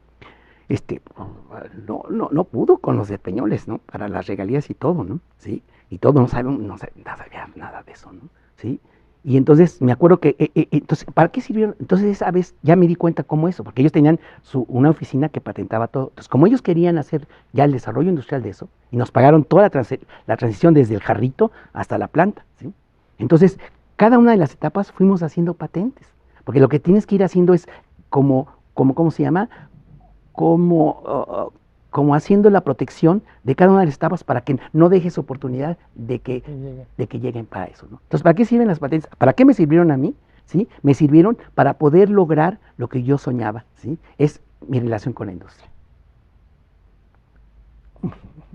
No pudo con los de Peñoles, ¿no? Para las regalías y todo, ¿no? ¿Sí? Y todo, no sabía nada de eso, ¿no? ¿Sí? Y entonces me acuerdo que, entonces, ¿para qué sirvieron? Entonces esa vez ya me di cuenta cómo eso, porque ellos tenían una oficina que patentaba todo. Entonces, como ellos querían hacer ya el desarrollo industrial de eso, y nos pagaron toda la transición desde el jarrito hasta la planta, ¿sí? Entonces, cada una de las etapas fuimos haciendo patentes, porque lo que tienes que ir haciendo es ¿cómo se llama? Como haciendo la protección de cada una de las etapas para que no dejes oportunidad de que lleguen para eso, ¿no? Entonces, ¿para qué sirven las patentes? ¿Para qué me sirvieron a mí? ¿Sí? Me sirvieron para poder lograr lo que yo soñaba, ¿sí? Es mi relación con la industria.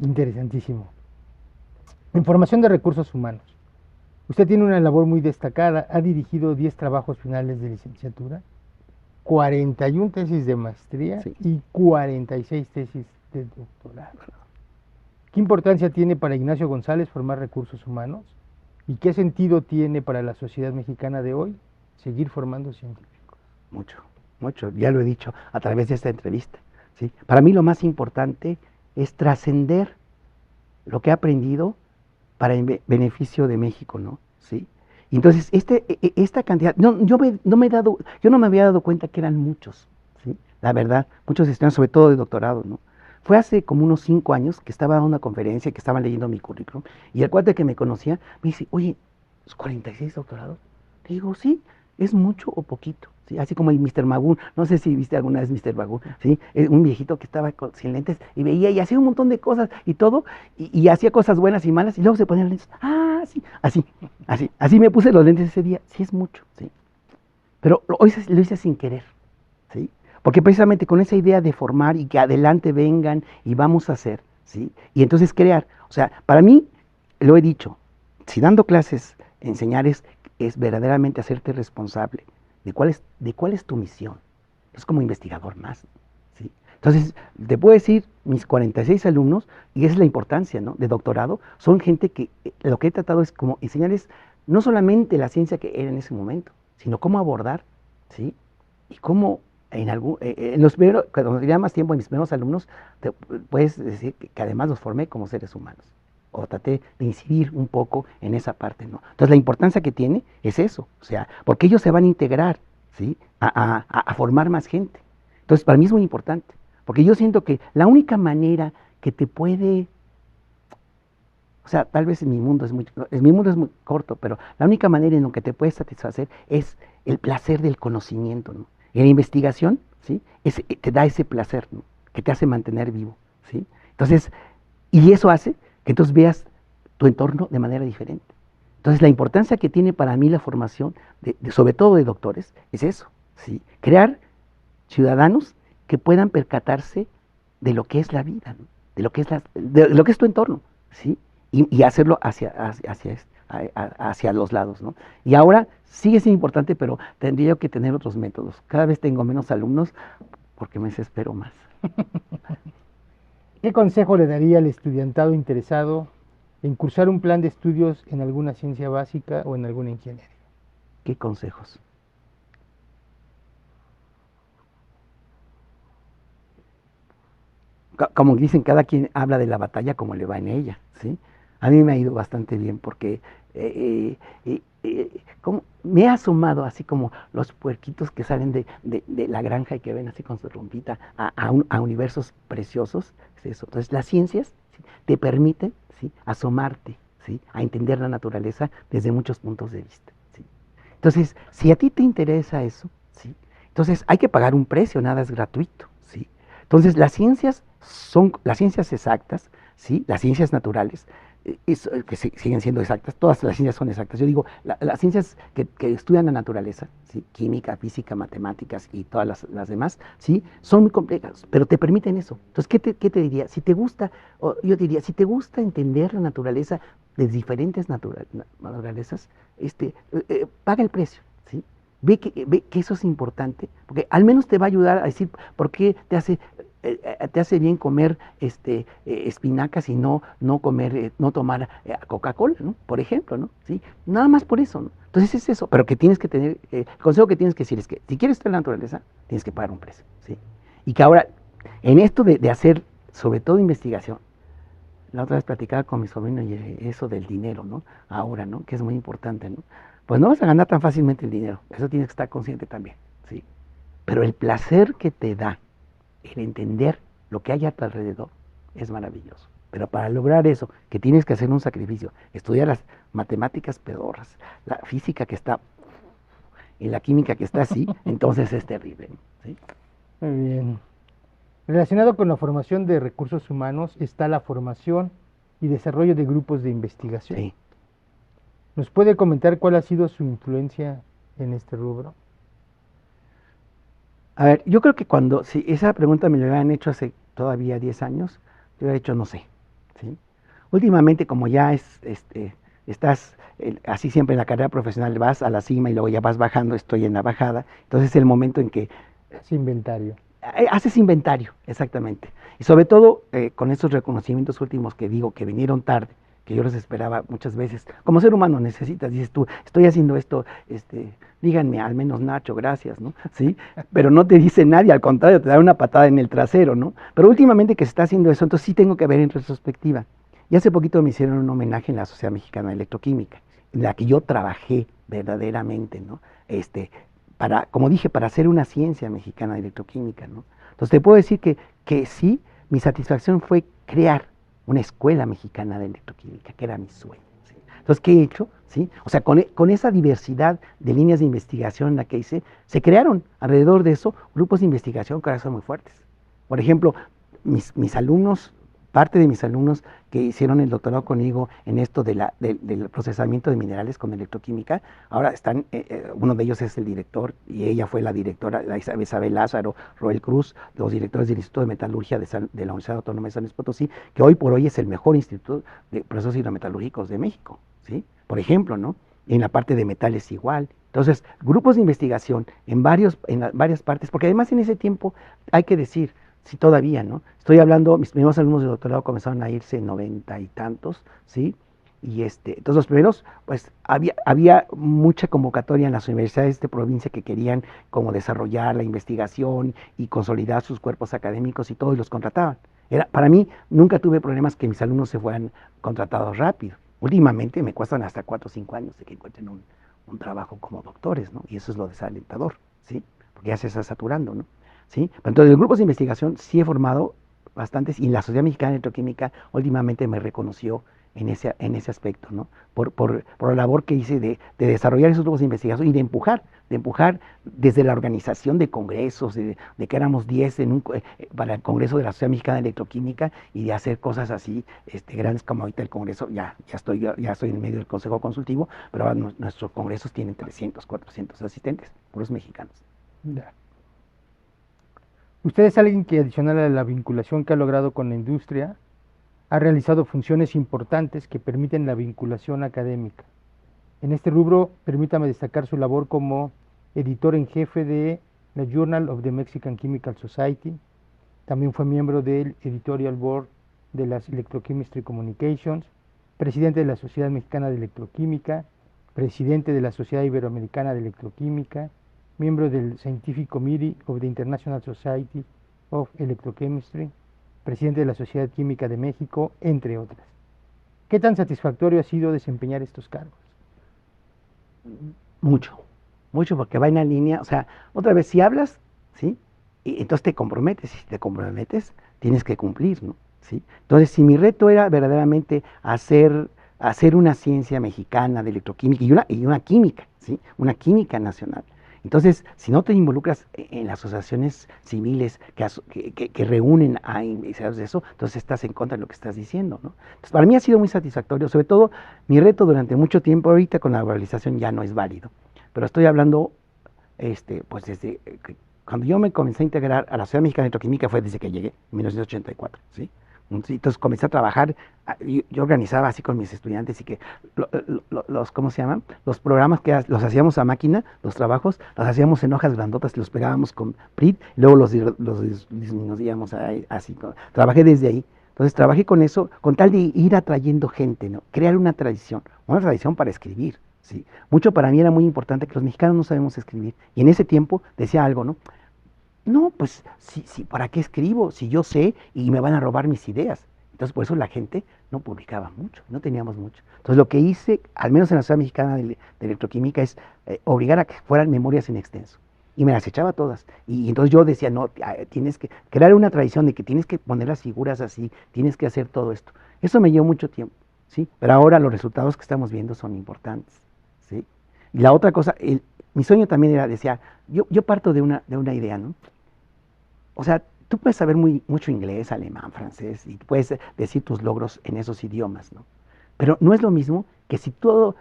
Interesantísimo. Información de recursos humanos. Usted tiene una labor muy destacada, ha dirigido 10 trabajos finales de licenciatura, 41 tesis de maestría Sí. y 46 tesis de doctorado. ¿Qué importancia tiene para Ignacio González formar recursos humanos? ¿Y qué sentido tiene para la sociedad mexicana de hoy seguir formando científicos? Mucho, mucho, ya lo he dicho a través de esta entrevista, ¿sí? Para mí lo más importante es trascender lo que he aprendido para el beneficio de México, ¿no? ¿Sí? Y entonces, esta cantidad, yo no me había dado cuenta que eran muchos, ¿sí? La verdad, muchos estudiantes, sobre todo de doctorado, ¿no? Fue hace como unos 5 años que estaba en una conferencia, que estaban leyendo mi currículum, y el cuate que me conocía me dice, oye, ¿46 doctorados? Le digo, sí, ¿es mucho o poquito? ¿Sí? Así como el Mr. Magoo, no sé si viste alguna vez Mr. Magoo, ¿sí? Un viejito que estaba sin lentes y veía y hacía un montón de cosas y todo, y hacía cosas buenas y malas, y luego se ponía lentes, sí, así me puse los lentes ese día, sí es mucho, ¿sí? Pero hoy lo hice sin querer, ¿sí? Porque precisamente con esa idea de formar y que adelante vengan y vamos a hacer, ¿sí? Y entonces crear, o sea, para mí, lo he dicho, si dando clases, enseñar es verdaderamente hacerte responsable de cuál es tu misión. Es como investigador más, ¿sí? Entonces, te puedo decir, mis 46 alumnos, y esa es la importancia, ¿no?, de doctorado, son gente que lo que he tratado es como enseñarles no solamente la ciencia que era en ese momento, sino cómo abordar, ¿sí? Y cómo en los primeros, cuando tenía más tiempo, en mis primeros alumnos, te puedes decir que además los formé como seres humanos, o traté de incidir un poco en esa parte, ¿no? Entonces la importancia que tiene es eso, o sea, porque ellos se van a integrar, ¿sí?, a formar más gente. Entonces para mí es muy importante, porque yo siento que la única manera que te puede, o sea, tal vez mi mundo es muy corto, pero la única manera en la que te puedes satisfacer es el placer del conocimiento, ¿no? Y la investigación, ¿sí?, te da ese placer, ¿no?, que te hace mantener vivo, ¿sí? Entonces, y eso hace que entonces veas tu entorno de manera diferente. Entonces, la importancia que tiene para mí la formación, sobre todo de doctores, es eso, ¿sí? Crear ciudadanos que puedan percatarse de lo que es la vida, ¿no?, de lo que es tu entorno, ¿sí? Y hacerlo hacia los lados, ¿no? Y ahora sigue siendo importante, pero tendría yo que tener otros métodos. Cada vez tengo menos alumnos porque me desespero más. ¿Qué consejo le daría al estudiantado interesado en cursar un plan de estudios en alguna ciencia básica o en alguna ingeniería? ¿Qué consejos? Como dicen, cada quien habla de la batalla como le va en ella, ¿sí? A mí me ha ido bastante bien porque como me he asomado así como los puerquitos que salen de la granja y que ven así con su rompita a universos preciosos, es eso. Entonces las ciencias, ¿sí?, te permiten, ¿sí?, asomarte, ¿sí?, a entender la naturaleza desde muchos puntos de vista, ¿sí? Entonces, si a ti te interesa eso, ¿sí?, entonces hay que pagar un precio, nada es gratuito, ¿sí? Entonces, las ciencias son las ciencias exactas, ¿sí?, las ciencias naturales, que siguen siendo exactas, todas las ciencias son exactas. Yo digo, las ciencias que estudian la naturaleza, ¿sí?, química, física, matemáticas y todas las demás, ¿sí?, son muy complejas, pero te permiten eso. Entonces, ¿qué te diría? Si te gusta, yo diría, si te gusta entender la naturaleza de diferentes naturalezas, paga el precio, ¿sí? Ve que eso es importante, porque al menos te va a ayudar a decir por qué te hace bien comer espinacas y no comer, no tomar Coca-Cola, ¿no?, por ejemplo, ¿no? ¿Sí? Nada más por eso, ¿no? Entonces es eso, pero que tienes que tener, el consejo que tienes que decir es que si quieres estar en la naturaleza, tienes que pagar un precio, ¿sí? Y que ahora, en esto de hacer, sobre todo investigación, la otra vez platicaba con mi sobrino y eso del dinero, ¿no? Ahora, ¿no?, que es muy importante, ¿no? Pues no vas a ganar tan fácilmente el dinero, eso tienes que estar consciente también, ¿sí? Pero el placer que te da el entender lo que hay a tu alrededor es maravilloso. Pero para lograr eso, que tienes que hacer un sacrificio, estudiar las matemáticas pedorras, la física que está y la química que está así, entonces es terrible, ¿sí? Muy bien. Relacionado con la formación de recursos humanos está la formación y desarrollo de grupos de investigación. Sí. ¿Nos puede comentar cuál ha sido su influencia en este rubro? A ver, yo creo que si esa pregunta me la hubieran hecho hace todavía 10 años, yo hubiera dicho no sé, ¿sí? Últimamente, como ya así siempre en la carrera profesional vas a la cima y luego ya vas bajando, estoy en la bajada, entonces es el momento en que Es inventario. haces inventario, exactamente. Y sobre todo con estos reconocimientos últimos que digo que vinieron tarde, que yo los esperaba muchas veces. Como ser humano necesitas, dices tú, estoy haciendo esto, díganme, al menos Nacho, gracias, ¿no? Sí, pero no te dice nadie, al contrario, te da una patada en el trasero, ¿no? Pero últimamente que se está haciendo eso, entonces sí tengo que ver en retrospectiva. Y hace poquito me hicieron un homenaje en la Sociedad Mexicana de Electroquímica, en la que yo trabajé verdaderamente, ¿no? Como dije, para hacer una ciencia mexicana de electroquímica, ¿no? Entonces te puedo decir que sí, mi satisfacción fue crear una escuela mexicana de electroquímica, que era mi sueño. ¿Sí? Entonces, ¿qué he hecho? ¿Sí? O sea, con esa diversidad de líneas de investigación en la que hice, se crearon alrededor de eso grupos de investigación que ahora son muy fuertes. Por ejemplo, mis alumnos, parte de mis alumnos que hicieron el doctorado conmigo en esto del procesamiento de minerales con electroquímica, ahora están, uno de ellos es el director y ella fue la directora, Isabel Lázaro, Roel Cruz, los directores del Instituto de Metalurgia de la Universidad Autónoma de San Luis Potosí, que hoy por hoy es el mejor instituto de procesos hidrometalúrgicos de México, ¿sí? Por ejemplo, ¿no? En la parte de metales igual. Entonces, grupos de investigación en varias partes, porque además en ese tiempo hay que decir, sí, todavía, ¿no? Estoy hablando, mis primeros alumnos de doctorado comenzaron a irse en 90 y tantos, ¿sí? Y entonces los primeros, pues había mucha convocatoria en las universidades de provincia que querían como desarrollar la investigación y consolidar sus cuerpos académicos y todo, y los contrataban. Para mí, nunca tuve problemas que mis alumnos se fueran contratados rápido. Últimamente me cuestan hasta 4 o 5 años de que encuentren un trabajo como doctores, ¿no? Y eso es lo desalentador, ¿sí? Porque ya se está saturando, ¿no? ¿Sí? Entonces, en grupos de investigación sí he formado bastantes y la Sociedad Mexicana de Electroquímica últimamente me reconoció en ese aspecto, ¿no? Por la labor que hice de desarrollar esos grupos de investigación y de empujar desde la organización de congresos, de que éramos 10 para el Congreso de la Sociedad Mexicana de Electroquímica y de hacer cosas así grandes como ahorita el Congreso, ya estoy en medio del Consejo Consultivo, pero ahora nuestros congresos tienen 300, 400 asistentes, puros mexicanos. Ya. Usted es alguien que, adicional a la vinculación que ha logrado con la industria, ha realizado funciones importantes que permiten la vinculación académica. En este rubro, permítame destacar su labor como editor en jefe de la Journal of the Mexican Chemical Society. También fue miembro del Editorial Board de las Electrochemistry Communications, presidente de la Sociedad Mexicana de Electroquímica, presidente de la Sociedad Iberoamericana de Electroquímica, miembro del Scientific Committee of the International Society of Electrochemistry, presidente de la Sociedad Química de México, entre otras. ¿Qué tan satisfactorio ha sido desempeñar estos cargos? Mucho, mucho, porque va en la línea, o sea, otra vez, si hablas, ¿sí? Y entonces te comprometes, y si te comprometes, tienes que cumplir, ¿no? ¿Sí? Entonces, si mi reto era verdaderamente hacer una ciencia mexicana de electroquímica y una química, ¿sí? Una química nacional. Entonces, si no te involucras en las asociaciones civiles que reúnen a investigadores de eso, entonces estás en contra de lo que estás diciendo, ¿no? Entonces, para mí ha sido muy satisfactorio, sobre todo mi reto durante mucho tiempo, ahorita con la globalización ya no es válido, pero estoy hablando, pues desde cuando yo me comencé a integrar a la Sociedad Mexicana de Electroquímica fue desde que llegué, en 1984, ¿sí? Entonces comencé a trabajar, yo organizaba así con mis estudiantes y que ¿cómo se llaman? Los programas que los hacíamos a máquina, los trabajos, los hacíamos en hojas grandotas y los pegábamos con PRIT, y luego los disminuíamos así. Trabajé desde ahí. Entonces trabajé con eso, con tal de ir atrayendo gente, ¿no? Crear una tradición para escribir, ¿sí? Mucho para mí era muy importante que los mexicanos no sabemos escribir. Y en ese tiempo decía algo, ¿no? No, pues, sí, ¿para qué escribo? Si yo sé y me van a robar mis ideas. Entonces, por eso la gente no publicaba mucho, no teníamos mucho. Entonces, lo que hice, al menos en la Sociedad Mexicana de Electroquímica, es obligar a que fueran memorias en extenso. Y me las echaba todas. Y entonces yo decía, no, tienes que crear una tradición de que tienes que poner las figuras así, tienes que hacer todo esto. Eso me llevó mucho tiempo, ¿sí? Pero ahora los resultados que estamos viendo son importantes, ¿sí? Y la otra cosa, mi sueño también era, decía, yo parto de una idea, ¿no? O sea, tú puedes saber mucho inglés, alemán, francés, y puedes decir tus logros en esos idiomas, ¿no? Pero no es lo mismo que si todo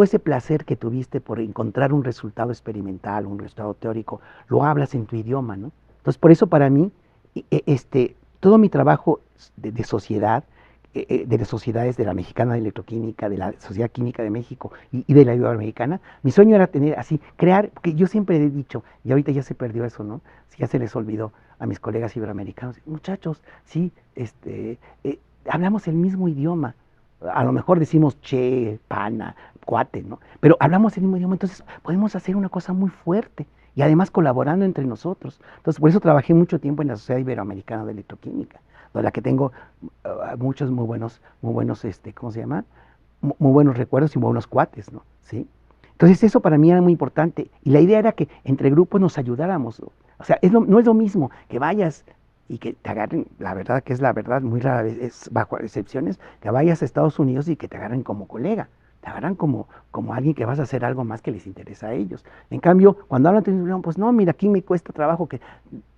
ese placer que tuviste por encontrar un resultado experimental, un resultado teórico, lo hablas en tu idioma, ¿no? Entonces, por eso para mí, todo mi trabajo de sociedad de las sociedades de la Mexicana de Electroquímica, de la Sociedad Química de México y de la Iberoamericana. Mi sueño era tener así, crear, porque yo siempre he dicho, y ahorita ya se perdió eso, ¿no? Ya se les olvidó a mis colegas iberoamericanos, muchachos, sí, hablamos el mismo idioma. A lo mejor decimos che, pana, cuate, ¿no? Pero hablamos el mismo idioma, entonces podemos hacer una cosa muy fuerte y además colaborando entre nosotros. Entonces, por eso trabajé mucho tiempo en la Sociedad Iberoamericana de Electroquímica, de la que tengo muchos muy buenos, ¿cómo se llama? Muy buenos recuerdos y muy buenos cuates, ¿no? ¿Sí? Entonces eso para mí era muy importante y la idea era que entre grupos nos ayudáramos, ¿no? O sea, no es lo mismo que vayas y que te agarren, la verdad que es la verdad, muy rara vez, es bajo excepciones, que vayas a Estados Unidos y que te agarren como colega, te agarran como alguien que vas a hacer algo más que les interesa a ellos. En cambio, cuando hablan, pues no, mira, aquí me cuesta trabajo que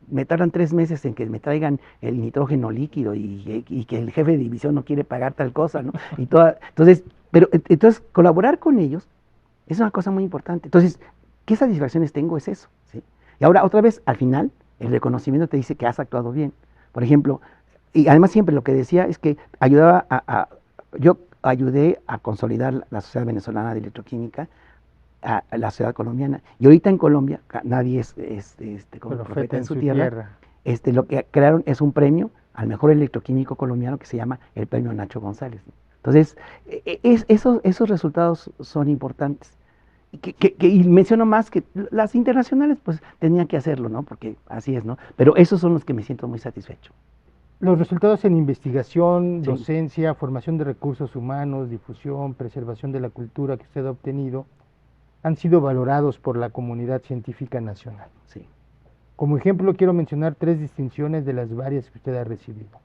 me tardan 3 meses en que me traigan el nitrógeno líquido y que el jefe de división no quiere pagar tal cosa, ¿no? Entonces, colaborar con ellos es una cosa muy importante. Entonces, ¿qué satisfacciones tengo? Es eso, ¿sí? Y ahora, otra vez, al final, el reconocimiento te dice que has actuado bien. Por ejemplo, y además siempre lo que decía es que yo ayudé a consolidar la Sociedad Venezolana de Electroquímica, a la sociedad colombiana. Y ahorita en Colombia, nadie es como profeta en su tierra. Lo que crearon es un premio al mejor electroquímico colombiano que se llama el Premio Nacho González, ¿no? Entonces, esos resultados son importantes. Y menciono más que las internacionales, pues tenía que hacerlo, ¿no? Porque así es, ¿no? Pero esos son los que me siento muy satisfecho. Los resultados en investigación, Sí. docencia, formación de recursos humanos, difusión, preservación de la cultura que usted ha obtenido han sido valorados por la comunidad científica nacional. Sí. Como ejemplo, quiero mencionar 3 distinciones de las varias que usted ha recibido.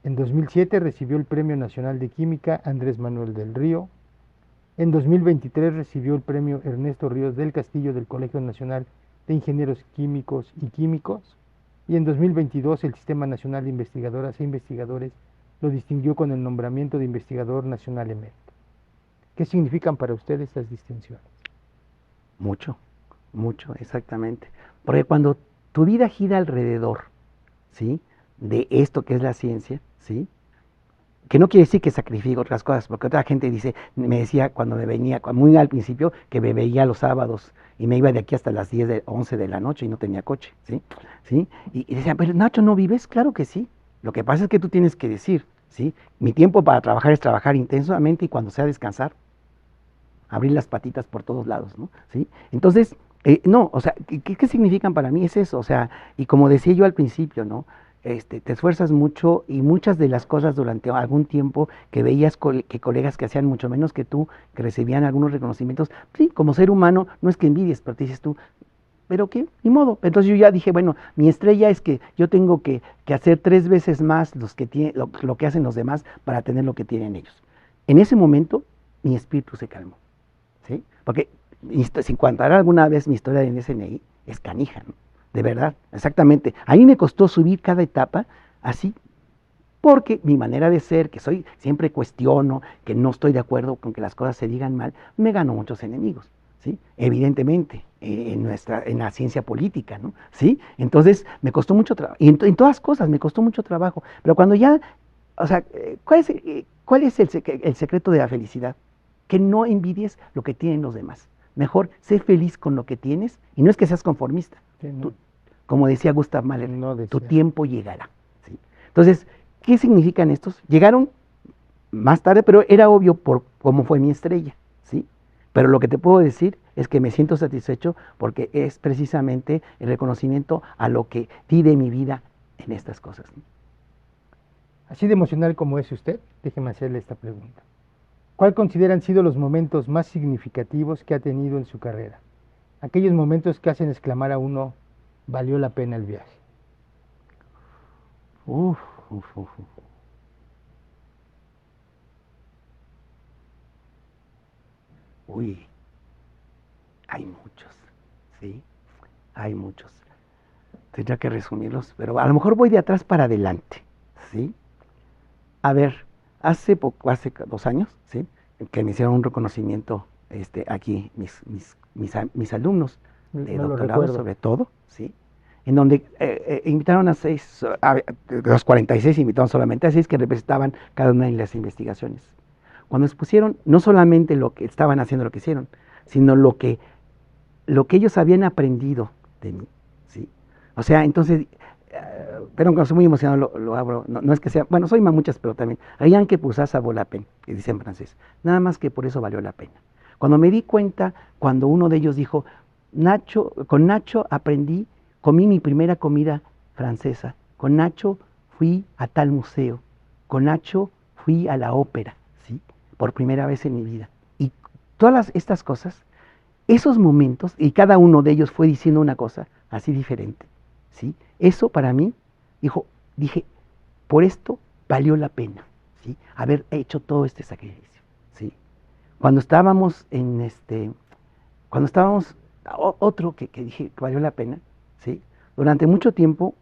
En 2007 recibió el Premio Nacional de Química Andrés Manuel del Río. En 2023 recibió el Premio Ernesto Ríos del Castillo del Colegio Nacional de Ingenieros Químicos y Químicos. Y en 2022 el Sistema Nacional de Investigadoras e Investigadores lo distinguió con el nombramiento de Investigador Nacional Emérito. ¿Qué significan para usted estas distinciones? Mucho, mucho, exactamente. Porque cuando tu vida gira alrededor, ¿sí?, de esto que es la ciencia, ¿sí?, que no quiere decir que sacrifique otras cosas, porque otra gente me decía cuando me venía, muy al principio, que me veía los sábados y me iba de aquí hasta las 11 de la noche y no tenía coche, ¿sí? ¿Sí? Y decían, pero Nacho, ¿no vives? Claro que sí. Lo que pasa es que tú tienes que decir, ¿sí? Mi tiempo para trabajar es trabajar intensamente y cuando sea descansar, abrir las patitas por todos lados, ¿no? ¿Sí? Entonces, no, o sea, ¿qué significan para mí? Es eso, o sea, y como decía yo al principio, ¿no? Te esfuerzas mucho y muchas de las cosas durante algún tiempo que veías que colegas que hacían mucho menos que tú, que recibían algunos reconocimientos, sí, como ser humano, no es que envidies, pero te dices tú, pero qué, ni modo. Entonces yo ya dije, bueno, mi estrella es que yo tengo que hacer 3 veces más lo que hacen los demás para tener lo que tienen ellos. En ese momento, mi espíritu se calmó, ¿sí? Porque si contara alguna vez mi historia en SNI, es canija, ¿no? De verdad, exactamente. A mí me costó subir cada etapa así, porque mi manera de ser, que siempre cuestiono, que no estoy de acuerdo con que las cosas se digan mal, me ganó muchos enemigos, ¿sí? Evidentemente, en la ciencia política, ¿no? ¿Sí? Entonces, me costó mucho trabajo, y en todas cosas me costó mucho trabajo, pero cuando ya, o sea, ¿cuál es el secreto de la felicidad? Que no envidies lo que tienen los demás. Mejor sé feliz con lo que tienes, y no es que seas conformista. Sí, no. Como decía Gustav Mahler, No tu decía. tiempo llegará, ¿sí? Entonces, ¿qué significan estos? Llegaron más tarde, pero era obvio por cómo fue mi estrella, ¿sí? Pero lo que te puedo decir es que me siento satisfecho porque es precisamente el reconocimiento a lo que di de mi vida en estas cosas, ¿no? Así de emocional como es usted, déjeme hacerle esta pregunta. ¿Cuál considera han sido los momentos más significativos que ha tenido en su carrera? Aquellos momentos que hacen exclamar a uno, valió la pena el viaje. Uf, uf, uf, uf. Uy, hay muchos, ¿sí? Hay muchos. Tendría que resumirlos, pero a lo mejor voy de atrás para adelante, ¿sí? A ver, hace 2 años, ¿sí?, que me hicieron un reconocimiento aquí mis alumnos de No lo doctorado recuerdo. sobre todo, ¿sí? en donde invitaron a 6, de los 46 invitaron solamente a 6 que representaban cada una de las investigaciones. Cuando expusieron no solamente lo que estaban haciendo, lo que hicieron, sino lo que ellos habían aprendido de mí, ¿sí? O sea, entonces, pero aunque estoy muy emocionado, lo abro, no es que sea, bueno, soy muchas, pero también, rien que pour ça, ça vaut la peine, que dice en francés, nada más que por eso valió la pena. Cuando me di cuenta, cuando uno de ellos dijo, con Nacho aprendí, comí mi primera comida francesa, con Nacho fui a tal museo, con Nacho fui a la ópera, ¿sí? Por primera vez en mi vida. Y todas estas cosas, esos momentos, y cada uno de ellos fue diciendo una cosa así diferente, ¿sí? Eso para mí, dije, por esto valió la pena, ¿sí? Haber hecho todo este sacrificio, ¿sí? Cuando estábamos otro que dije que valió la pena, ¿sí? Durante mucho tiempo,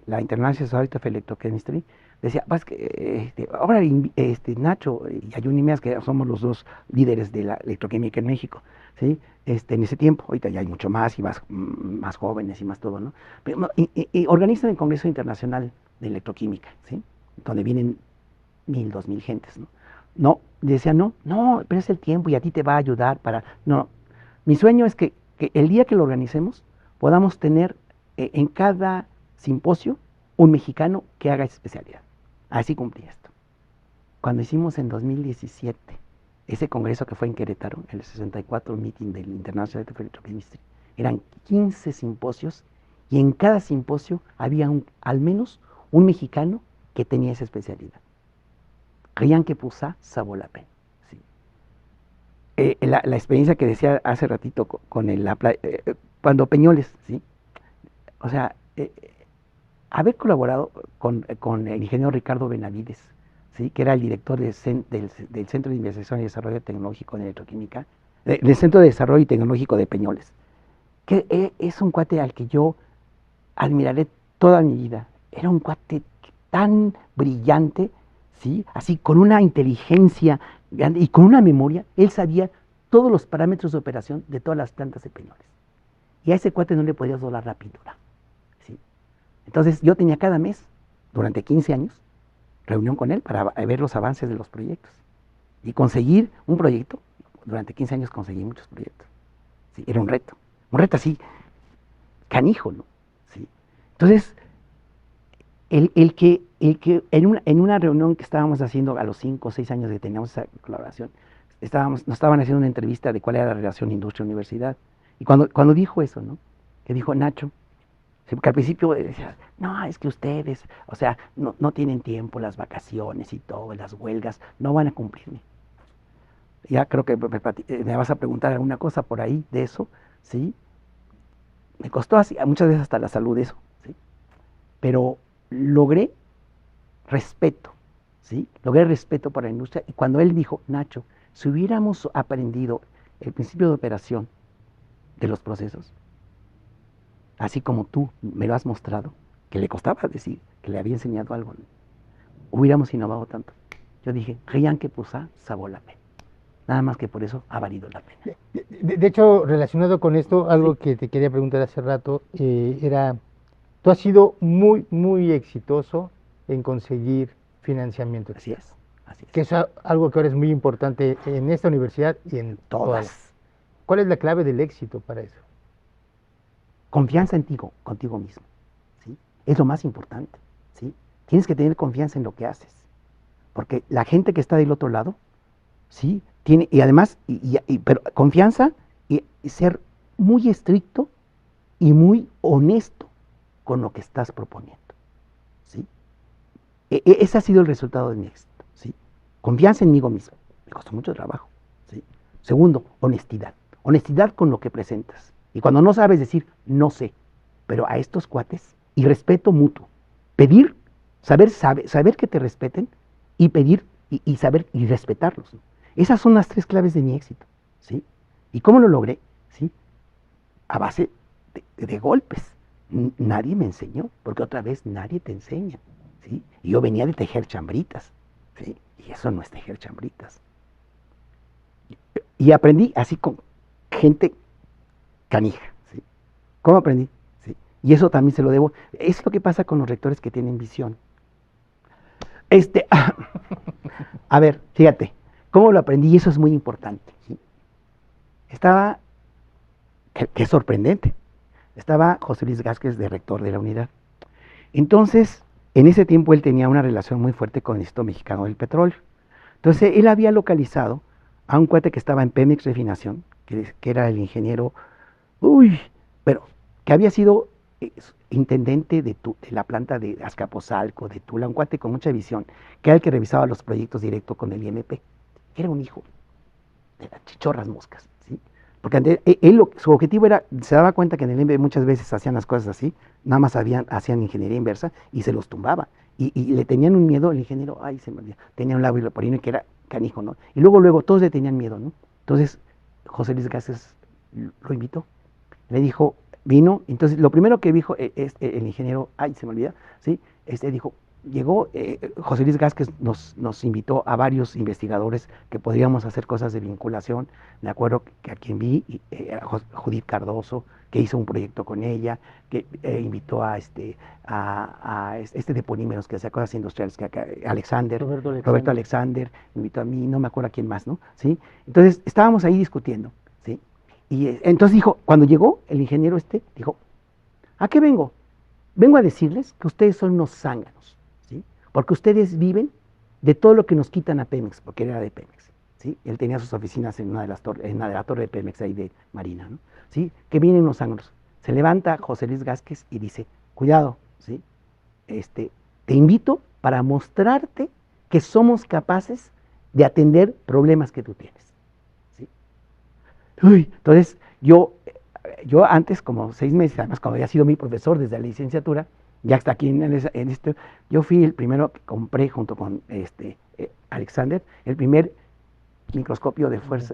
la International Society of Electrochemistry decía, pues que ahora Nacho y Ayuni Meas, que somos los dos líderes de la electroquímica en México, ¿sí? En ese tiempo, ahorita ya hay mucho más y más jóvenes y más todo, ¿no? Pero, y organizan el Congreso Internacional de Electroquímica, ¿sí? Donde vienen 1000, 2000 gentes, ¿no? No, decía, no, pero es el tiempo y a ti te va a ayudar para... No, mi sueño es que el día que lo organicemos podamos tener en cada simposio un mexicano que haga especialidad. Así cumplí esto. Cuando hicimos en 2017 ese congreso que fue en Querétaro, el 64 meeting del International Electrochemistry, eran 15 simposios y en cada simposio había al menos un mexicano que tenía esa especialidad. Rien que pour ça, ça vaut la peine. ¿Sí? La experiencia que decía hace ratito cuando Peñoles, ¿sí? O sea, haber colaborado con el ingeniero Ricardo Benavides, ¿sí? Que era el director del Centro de Investigación y Desarrollo Tecnológico en Electroquímica, del Centro de Desarrollo Tecnológico de Peñoles, que es un cuate al que yo admiraré toda mi vida. Era un cuate tan brillante, ¿sí? Así, con una inteligencia grande y con una memoria. Él sabía todos los parámetros de operación de todas las plantas de Peñoles. Y a ese cuate no le podías doblar la pintura, ¿sí? Entonces yo tenía cada mes, durante 15 años, reunión con él para ver los avances de los proyectos. Y conseguir un proyecto, durante 15 años conseguí muchos proyectos. ¿Sí? Era un reto así, canijo, ¿no? ¿Sí? Entonces, el que en una reunión que estábamos haciendo a los 5 o 6 años que teníamos esa colaboración, nos estaban haciendo una entrevista de cuál era la relación industria-universidad. Y cuando dijo eso, ¿no? Que dijo Nacho, porque al principio decía, no, es que ustedes, o sea, no tienen tiempo, las vacaciones y todo, las huelgas, no van a cumplirme. Ya creo que me vas a preguntar alguna cosa por ahí de eso, ¿sí? Me costó así, muchas veces hasta la salud eso, ¿sí? Pero logré respeto, ¿sí? Logré respeto para la industria. Y cuando él dijo, Nacho, si hubiéramos aprendido el principio de operación de los procesos, así como tú me lo has mostrado, que le costaba decir que le había enseñado algo, ¿no? Hubiéramos innovado tanto. Yo dije, rien que pour ça, ça vaut la peine. Nada más que por eso ha valido la pena. De hecho, relacionado con esto, algo que te quería preguntar hace rato, tú has sido muy, muy exitoso en conseguir financiamiento. Así es. Que es algo que ahora es muy importante en esta universidad y en todas. ¿Cuál es la clave del éxito para eso? Confianza en ti, contigo mismo, ¿sí? Es lo más importante, ¿sí? Tienes que tener confianza en lo que haces, porque la gente que está del otro lado, ¿sí? Tiene, y además, pero confianza y ser muy estricto y muy honesto con lo que estás proponiendo, ¿sí? Ese ha sido el resultado de mi éxito, ¿sí? Confianza en mí mismo, me costó mucho trabajo, ¿sí? Segundo, honestidad con lo que presentas. Y cuando no sabes decir, no sé, pero a estos cuates, y respeto mutuo, pedir, saber que te respeten, y pedir, y saber, y respetarlos, ¿no? Esas son las 3 claves de mi éxito, ¿sí? ¿Y cómo lo logré? ¿Sí? A base de golpes. Nadie me enseñó, porque otra vez nadie te enseña, ¿sí? Y yo venía de tejer chambritas, ¿sí? Y eso no es tejer chambritas. Y aprendí así con gente canija, ¿sí? ¿Cómo aprendí? ¿Sí? Y eso también se lo debo. Es lo que pasa con los rectores que tienen visión. A ver, fíjate, ¿cómo lo aprendí? Y eso es muy importante. ¿Sí? Estaba, que es sorprendente, estaba José Luis Vázquez de rector de la unidad. Entonces, en ese tiempo él tenía una relación muy fuerte con el Instituto Mexicano del Petróleo. Entonces, él había localizado a un cuate que estaba en Pemex Refinación, que era el ingeniero, pero que había sido intendente de la planta de Azcapotzalco, de Tula, un cuate con mucha visión, que era el que revisaba los proyectos directo con el IMP. Era un hijo de las chichorras moscas, ¿sí? Porque su objetivo era, se daba cuenta que en el IMP muchas veces hacían las cosas así, nada más hacían ingeniería inversa y se los tumbaba. Y le tenían un miedo, el ingeniero, ay, se me olvidó, tenía un labio leporino que era canijo, ¿no? Y luego todos le tenían miedo, ¿no? Entonces, José Luis Vázquez lo invitó, le dijo, vino, entonces lo primero que dijo el ingeniero, ay, se me olvida, ¿sí? Dijo, llegó, José Luis Vázquez nos invitó a varios investigadores que podríamos hacer cosas de vinculación. Me acuerdo que a quien vi, Judith Cardoso, que hizo un proyecto con ella, que invitó a de polímeros que hacía cosas industriales, Alexander, Roberto Alexander, me invitó a mí, no me acuerdo a quién más, ¿no? ¿Sí? Entonces estábamos ahí discutiendo, ¿sí? Y entonces dijo, cuando llegó el ingeniero dijo, ¿a qué vengo? Vengo a decirles que ustedes son unos zánganos, ¿sí? Porque ustedes viven de todo lo que nos quitan a Pemex, porque él era de Pemex, ¿sí? Él tenía sus oficinas en una de la torre de Pemex ahí de Marina, ¿no? ¿Sí? Que vienen unos zánganos. Se levanta José Luis Vázquez y dice, cuidado, ¿sí? Te invito para mostrarte que somos capaces de atender problemas que tú tienes. Entonces, yo antes, como 6 meses, además cuando había sido mi profesor desde la licenciatura, ya está aquí yo fui el primero que compré junto con Alexander, el primer microscopio de fuerza,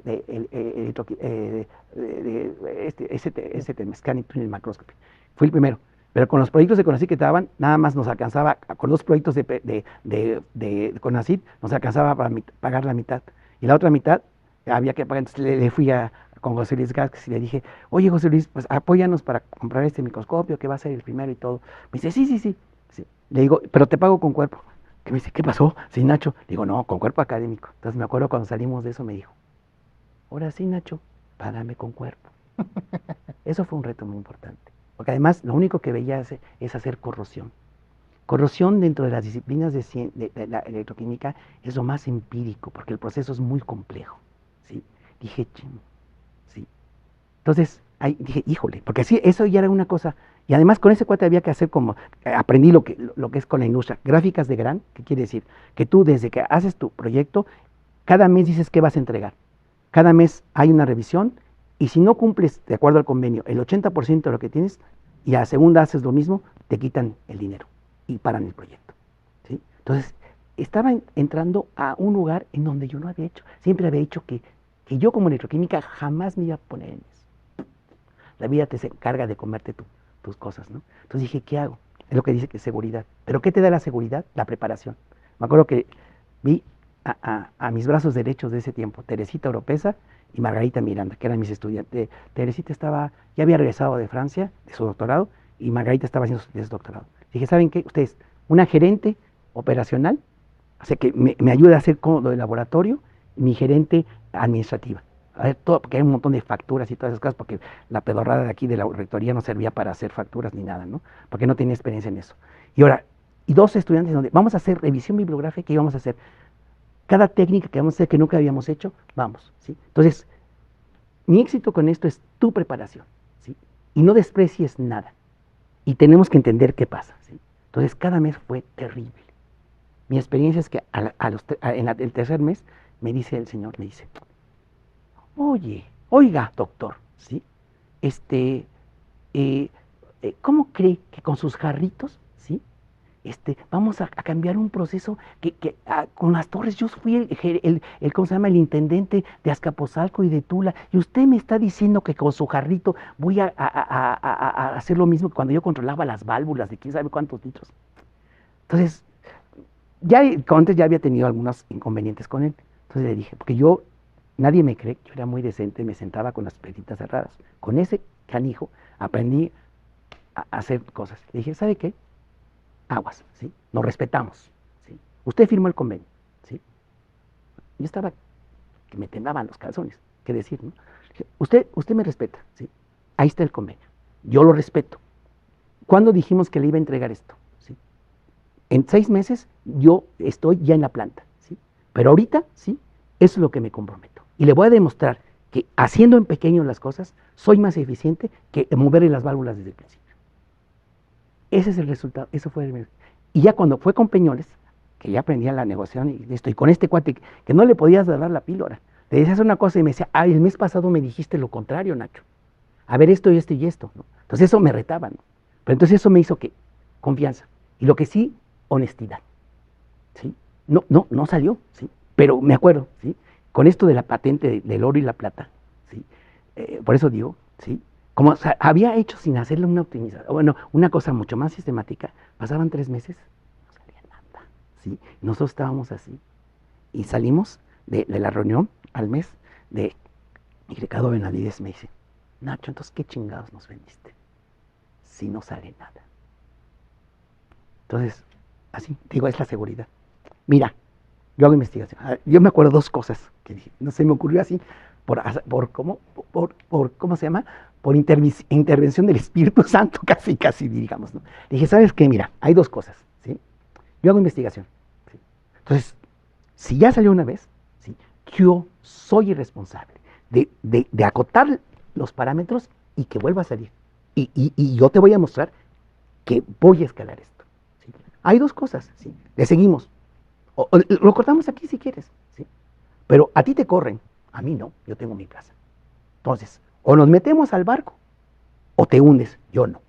Scanning Tunnel Microscopy. Fui el primero. Pero con los proyectos de CONACYT que te daban, nada más nos alcanzaba, con 2 proyectos de CONACYT, nos alcanzaba para pagar la mitad. Y la otra mitad había que pagar. Entonces le fui con José Luis Vázquez y le dije, oye José Luis, pues apóyanos para comprar este microscopio, que va a ser el primero y todo. Me dice, sí. Le digo, pero te pago con cuerpo. Que me dice, ¿qué pasó? Sí, Nacho. Digo, no, con cuerpo académico. Entonces me acuerdo cuando salimos de eso, me dijo, ahora sí, Nacho, págame con cuerpo. Eso fue un reto muy importante. Porque además lo único que veía es hacer corrosión. Corrosión dentro de las disciplinas de la electroquímica es lo más empírico, porque el proceso es muy complejo. ¿Sí? Dije, ching, ¿sí? Entonces, ahí dije, híjole, porque sí, eso ya era una cosa. Y además con ese cuate había que hacer como, aprendí lo que es con la industria, gráficas de GRAN, que quiere decir que tú desde que haces tu proyecto, cada mes dices qué vas a entregar. Cada mes hay una revisión y si no cumples, de acuerdo al convenio, el 80% de lo que tienes y a la segunda haces lo mismo, te quitan el dinero y paran el proyecto. ¿Sí? Entonces, estaba entrando a un lugar en donde yo no había hecho, siempre había dicho que yo como electroquímica jamás me iba a poner en eso. La vida te se encarga de comerte tus cosas, ¿no? Entonces dije, ¿qué hago? Es lo que dice que es seguridad. ¿Pero qué te da la seguridad? La preparación. Me acuerdo que vi a mis brazos derechos de ese tiempo, Teresita Oropesa y Margarita Miranda, que eran mis estudiantes. Teresita ya había regresado de Francia, de su doctorado, y Margarita estaba haciendo su doctorado. Dije, ¿saben qué? Ustedes, una gerente operacional, o sea, que me ayude a hacer lo de laboratorio, y mi gerente administrativa. A ver, todo, porque hay un montón de facturas y todas esas cosas, porque la pedorrada de aquí de la rectoría no servía para hacer facturas ni nada, ¿no? Porque no tenía experiencia en eso. Y ahora, y 2 estudiantes donde vamos a hacer revisión bibliográfica y vamos a hacer cada técnica que vamos a hacer que nunca habíamos hecho, vamos, ¿sí? Entonces, mi éxito con esto es tu preparación, ¿sí? Y no desprecies nada. Y tenemos que entender qué pasa, ¿sí? Entonces, cada mes fue terrible. Mi experiencia es que en el tercer mes me dice el señor, me dice, oiga, doctor, ¿sí? ¿Cómo cree que con sus jarritos, ¿sí? Vamos a cambiar un proceso con las torres? Yo fui ¿cómo se llama? El intendente de Azcapotzalco y de Tula, y usted me está diciendo que con su jarrito voy a hacer lo mismo que cuando yo controlaba las válvulas de quién sabe cuántos litros. Entonces, antes ya había tenido algunos inconvenientes con él. Entonces le dije, porque nadie me cree, yo era muy decente, me sentaba con las puertitas cerradas. Con ese canijo aprendí a hacer cosas. Le dije, ¿sabe qué? Aguas, ¿sí? Nos respetamos, ¿sí? Usted firmó el convenio, ¿sí? Yo estaba que me temblaban los calzones, qué decir, ¿no? Dije, usted me respeta, ¿sí? Ahí está el convenio. Yo lo respeto. ¿Cuándo dijimos que le iba a entregar esto? ¿Sí? En 6 meses yo estoy ya en la planta, ¿sí? Pero ahorita, ¿sí? Eso es lo que me comprometo. Y le voy a demostrar que haciendo en pequeño las cosas, soy más eficiente que moverle las válvulas desde el principio. Ese es el resultado, eso fue el... Y ya cuando fue con Peñoles, que ya aprendía la negociación y esto, y con este cuate que no le podías dar la píldora, le decías una cosa y me decía, el mes pasado me dijiste lo contrario, Nacho. A ver, esto y esto y esto, ¿no? Entonces eso me retaba, ¿no? Pero entonces eso me hizo que confianza. Y lo que sí, honestidad, ¿sí? No salió, ¿sí? Pero me acuerdo, ¿sí? Con esto de la patente del oro y la plata, ¿sí? Por eso digo, ¿sí? Como o sea, había hecho sin hacerle una optimización, bueno, una cosa mucho más sistemática, pasaban 3 meses, no salía nada, ¿sí? Nosotros estábamos así. Y salimos de la reunión al mes y Ricardo Benavides me dice, Nacho, entonces, ¿qué chingados nos vendiste? Si no sale nada. Entonces, así, digo, es la seguridad. Mira, yo hago investigación. Yo me acuerdo 2 cosas que dije, no se me ocurrió así, ¿cómo se llama? Por intervención del Espíritu Santo, casi, digamos, ¿no? Dije, ¿sabes qué? Mira, hay 2 cosas, ¿sí? Yo hago investigación, ¿sí? Entonces, si ya salió una vez, ¿sí? Yo soy irresponsable de acotar los parámetros y que vuelva a salir. Y yo te voy a mostrar que voy a escalar esto, ¿sí? Hay 2 cosas, ¿sí? Le seguimos. O lo cortamos aquí si quieres, ¿sí? Pero a ti te corren, a mí no, yo tengo mi plaza. Entonces, o nos metemos al barco o te hundes, yo no.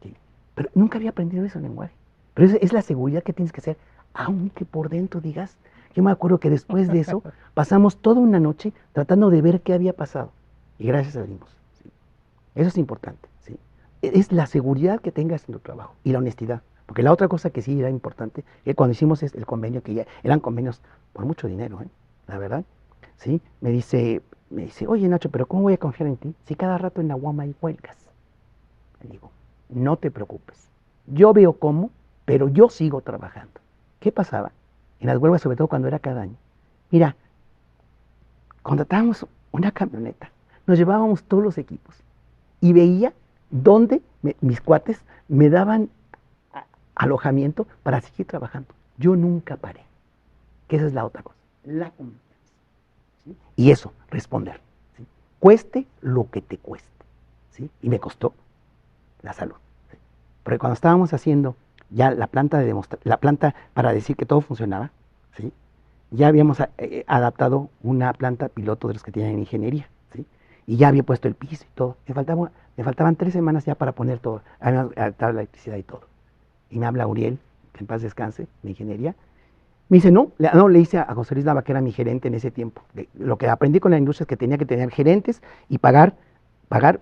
¿Sí? Pero nunca había aprendido eso en lenguaje. Pero es la seguridad que tienes que hacer, aunque por dentro digas. Yo me acuerdo que después de eso pasamos toda una noche tratando de ver qué había pasado. Y gracias a Dios. ¿Sí? Eso es importante. ¿Sí? Es la seguridad que tengas en tu trabajo y la honestidad. Porque la otra cosa que sí era importante, cuando hicimos el convenio, que ya eran convenios por mucho dinero, la verdad, ¿sí? Me dice, oye Nacho, pero ¿cómo voy a confiar en ti si cada rato en la UAM hay huelgas? Le digo, no te preocupes, yo veo cómo, pero yo sigo trabajando. ¿Qué pasaba? En las huelgas, sobre todo cuando era cada año. Mira, contratábamos una camioneta, nos llevábamos todos los equipos y veía dónde mis cuates me daban alojamiento para seguir trabajando. Yo nunca paré, que esa es la otra cosa, la confianza. ¿Sí? Y eso, responder, ¿sí? Cueste lo que te cueste, ¿sí? Y me costó la salud, ¿sí? Porque cuando estábamos haciendo ya la planta para decir que todo funcionaba, ¿sí? Ya habíamos adaptado una planta piloto de los que tienen ingeniería, ¿sí? Y ya había puesto el piso y todo. Me faltaban 3 semanas ya para poner todo, adaptar la electricidad y todo. Y me habla Uriel, que en paz descanse, de ingeniería. Me dice, no, le hice a José Luis Nava, que era mi gerente en ese tiempo. Lo que aprendí con la industria es que tenía que tener gerentes y pagar,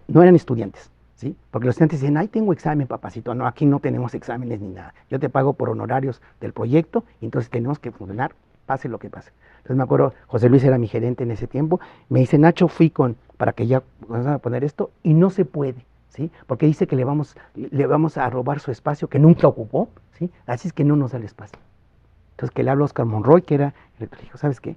no eran estudiantes, ¿sí? Porque los estudiantes dicen, ay, tengo examen, papacito. No, aquí no tenemos exámenes ni nada. Yo te pago por honorarios del proyecto y entonces tenemos que funcionar, pase lo que pase. Entonces me acuerdo, José Luis era mi gerente en ese tiempo. Me dice, Nacho, para que ya vamos a poner esto y no se puede. ¿Sí? Porque dice que le vamos a robar su espacio que nunca ocupó, ¿sí? Así es que no nos da el espacio. Entonces que le hablo a Oscar Monroy, que era el rector, dijo, ¿sabes qué?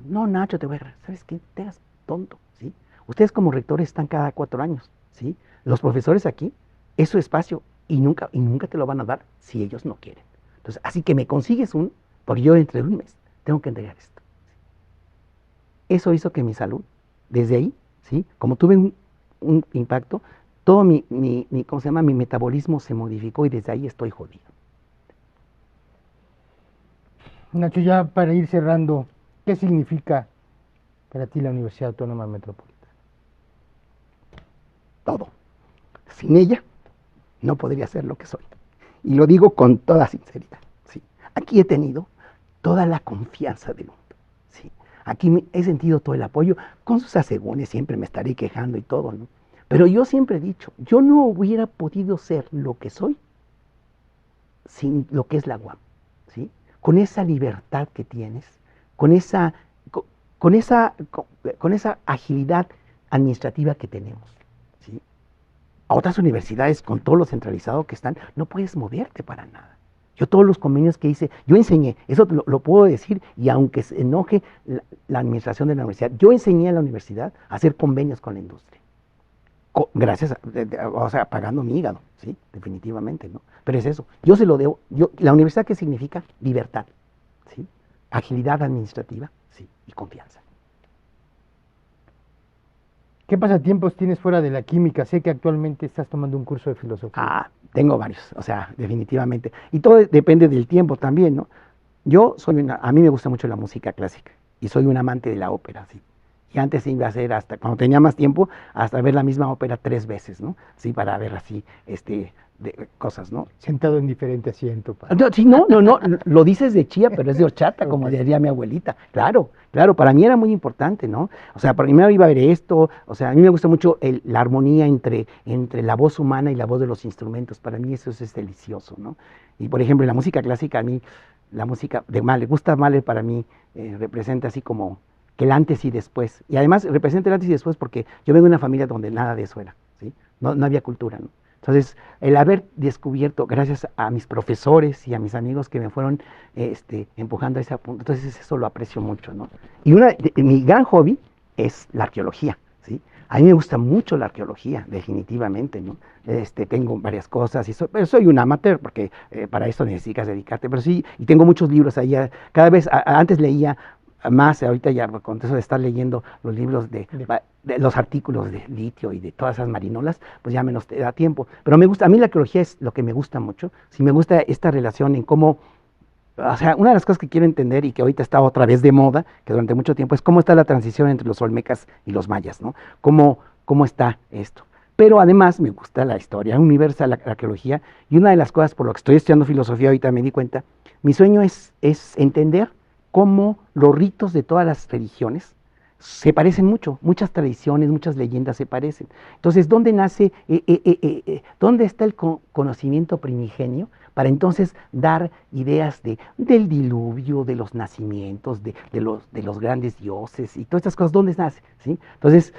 No, Nacho, te voy a agarrar. ¿Sabes qué? Te hagas tonto, ¿sí? Ustedes como rectores están cada 4 años, ¿sí? Los profesores aquí es su espacio y nunca te lo van a dar si ellos no quieren. Entonces, así que me consigues porque yo entre un mes tengo que entregar esto. Eso hizo que mi salud, desde ahí, ¿sí? Como tuve un impacto, todo ¿cómo se llama? Mi metabolismo se modificó y desde ahí estoy jodido. Nacho, ya para ir cerrando, ¿qué significa para ti la Universidad Autónoma Metropolitana? Todo. Sin ella no podría ser lo que soy. Y lo digo con toda sinceridad. ¿Sí? Aquí he tenido toda la confianza del mundo. ¿Sí? Aquí he sentido todo el apoyo, con sus asegúnes, siempre me estaré quejando y todo, ¿no? Pero yo siempre he dicho, yo no hubiera podido ser lo que soy sin lo que es la UAM, ¿sí? Con esa libertad que tienes, con esa agilidad administrativa que tenemos, ¿sí? a otras universidades con todo lo centralizado que están, no puedes moverte para nada. Yo todos los convenios que hice, yo enseñé, eso lo puedo decir, y aunque se enoje la administración de la universidad, yo enseñé a la universidad a hacer convenios con la industria. Gracias, o sea, pagando mi hígado, ¿sí? Definitivamente, ¿no? Pero es eso, yo se lo debo, la universidad, ¿qué significa? Libertad, ¿sí? Agilidad administrativa, sí, y confianza. ¿Qué pasatiempos tienes fuera de la química? Sé que actualmente estás tomando un curso de filosofía. Tengo varios, o sea, definitivamente. Y todo depende del tiempo también, ¿no? A mí me gusta mucho la música clásica y soy un amante de la ópera, sí. Y antes iba a hacer, hasta cuando tenía más tiempo, hasta ver la misma ópera 3 veces, ¿no? Sí, para ver así, cosas, ¿no? Sentado en diferente asiento. No, sí, no, lo dices de chía, pero es de horchata, como diría mi abuelita. Claro, claro, para mí era muy importante, ¿no? O sea, primero iba a ver esto, o sea, a mí me gusta mucho la armonía entre la voz humana y la voz de los instrumentos. Para mí eso es delicioso, ¿no? Y por ejemplo, la música clásica, a mí, la música de Mahler, Gustav Mahler para mí representa así como que el antes y después. Y además representa el antes y después porque yo vengo de una familia donde nada de eso era, ¿sí? No había cultura, ¿no? Entonces, el haber descubierto, gracias a mis profesores y a mis amigos que me fueron empujando a ese punto, entonces eso lo aprecio mucho, ¿no? Y mi gran hobby es la arqueología, ¿sí? A mí me gusta mucho la arqueología, definitivamente, ¿no? Tengo varias cosas, pero soy un amateur, porque para esto necesitas dedicarte, pero sí, y tengo muchos libros ahí, cada vez, antes leía más, ahorita ya con eso de estar leyendo los libros de los artículos de litio y de todas esas marinolas, pues ya menos te da tiempo. Pero me gusta, a mí la arqueología es lo que me gusta mucho, sí me gusta esta relación en cómo, o sea, una de las cosas que quiero entender y que ahorita está otra vez de moda, que durante mucho tiempo, es cómo está la transición entre los olmecas y los mayas, ¿no? Cómo está esto. Pero además me gusta la historia universal, la arqueología, y una de las cosas por lo que estoy estudiando filosofía ahorita me di cuenta, mi sueño es entender cómo los ritos de todas las religiones se parecen mucho, muchas tradiciones, muchas leyendas se parecen. Entonces, ¿dónde nace, dónde está el conocimiento primigenio para entonces dar ideas del diluvio, de los nacimientos, de los grandes dioses y todas estas cosas? ¿Dónde nace? ¿Sí? Entonces,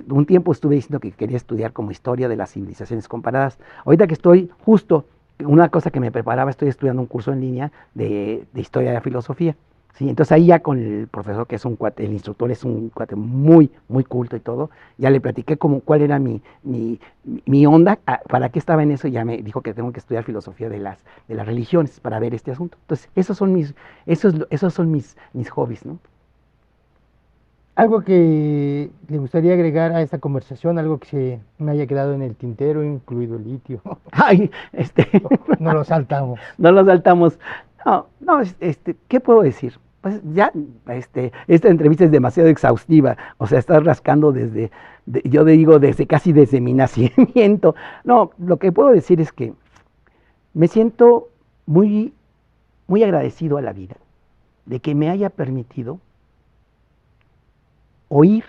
un tiempo estuve diciendo que quería estudiar como historia de las civilizaciones comparadas. Ahorita que estoy justo, una cosa que me preparaba, estoy estudiando un curso en línea de historia de la filosofía. Sí, entonces ahí ya con el profesor, que es un cuate, el instructor es un cuate muy, muy culto y todo, ya le platiqué cuál era mi onda, para qué estaba en eso, y ya me dijo que tengo que estudiar filosofía de las religiones para ver este asunto. Entonces, esos son mis hobbies, ¿no? Algo que le gustaría agregar a esta conversación, algo que se me haya quedado en el tintero, incluido el litio. Ay, No lo saltamos. No lo saltamos. No, ¿qué puedo decir? Pues ya, esta entrevista es demasiado exhaustiva, o sea, estás rascando yo digo, casi desde mi nacimiento. No, lo que puedo decir es que me siento muy, muy agradecido a la vida de que me haya permitido oír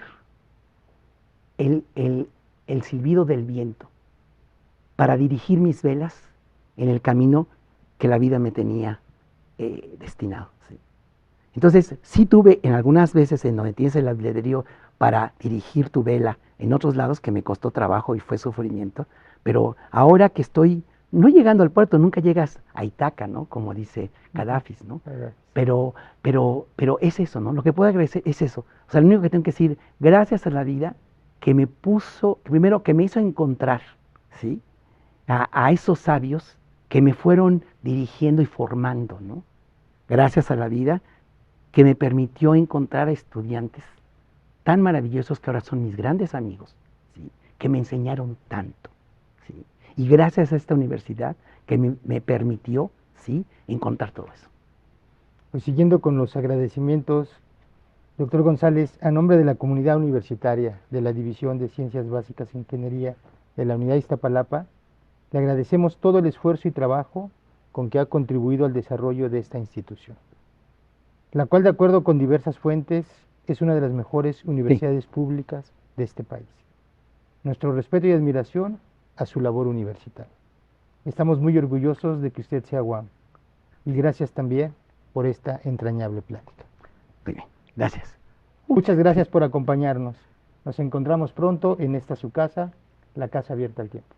el silbido del viento para dirigir mis velas en el camino que la vida me tenía destinado. ¿Sí? Entonces, sí tuve en algunas veces en donde tienes el albedrío para dirigir tu vela en otros lados, que me costó trabajo y fue sufrimiento, pero ahora que estoy, no llegando al puerto, nunca llegas a Itaca, ¿no? Como dice Gaddafi, ¿no? Pero es eso, ¿no? Lo que puedo agradecer es eso. O sea, lo único que tengo que decir, gracias a la vida que me puso, primero que me hizo encontrar, ¿sí? A esos sabios que me fueron dirigiendo y formando, ¿no? Gracias a la vida que me permitió encontrar a estudiantes tan maravillosos que ahora son mis grandes amigos, ¿sí? Que me enseñaron tanto, ¿sí? Y gracias a esta universidad que me permitió, ¿sí? Encontrar todo eso. Pues siguiendo con los agradecimientos, doctor González, a nombre de la comunidad universitaria de la División de Ciencias Básicas e Ingeniería de la Unidad Iztapalapa, le agradecemos todo el esfuerzo y trabajo con que ha contribuido al desarrollo de esta institución, la cual, de acuerdo con diversas fuentes, es una de las mejores universidades públicas de este país. Nuestro respeto y admiración a su labor universitaria. Estamos muy orgullosos de que usted sea UAM, y gracias también por esta entrañable plática. Muy bien, gracias. Muchas gracias por acompañarnos. Nos encontramos pronto en esta su casa, la Casa Abierta al Tiempo.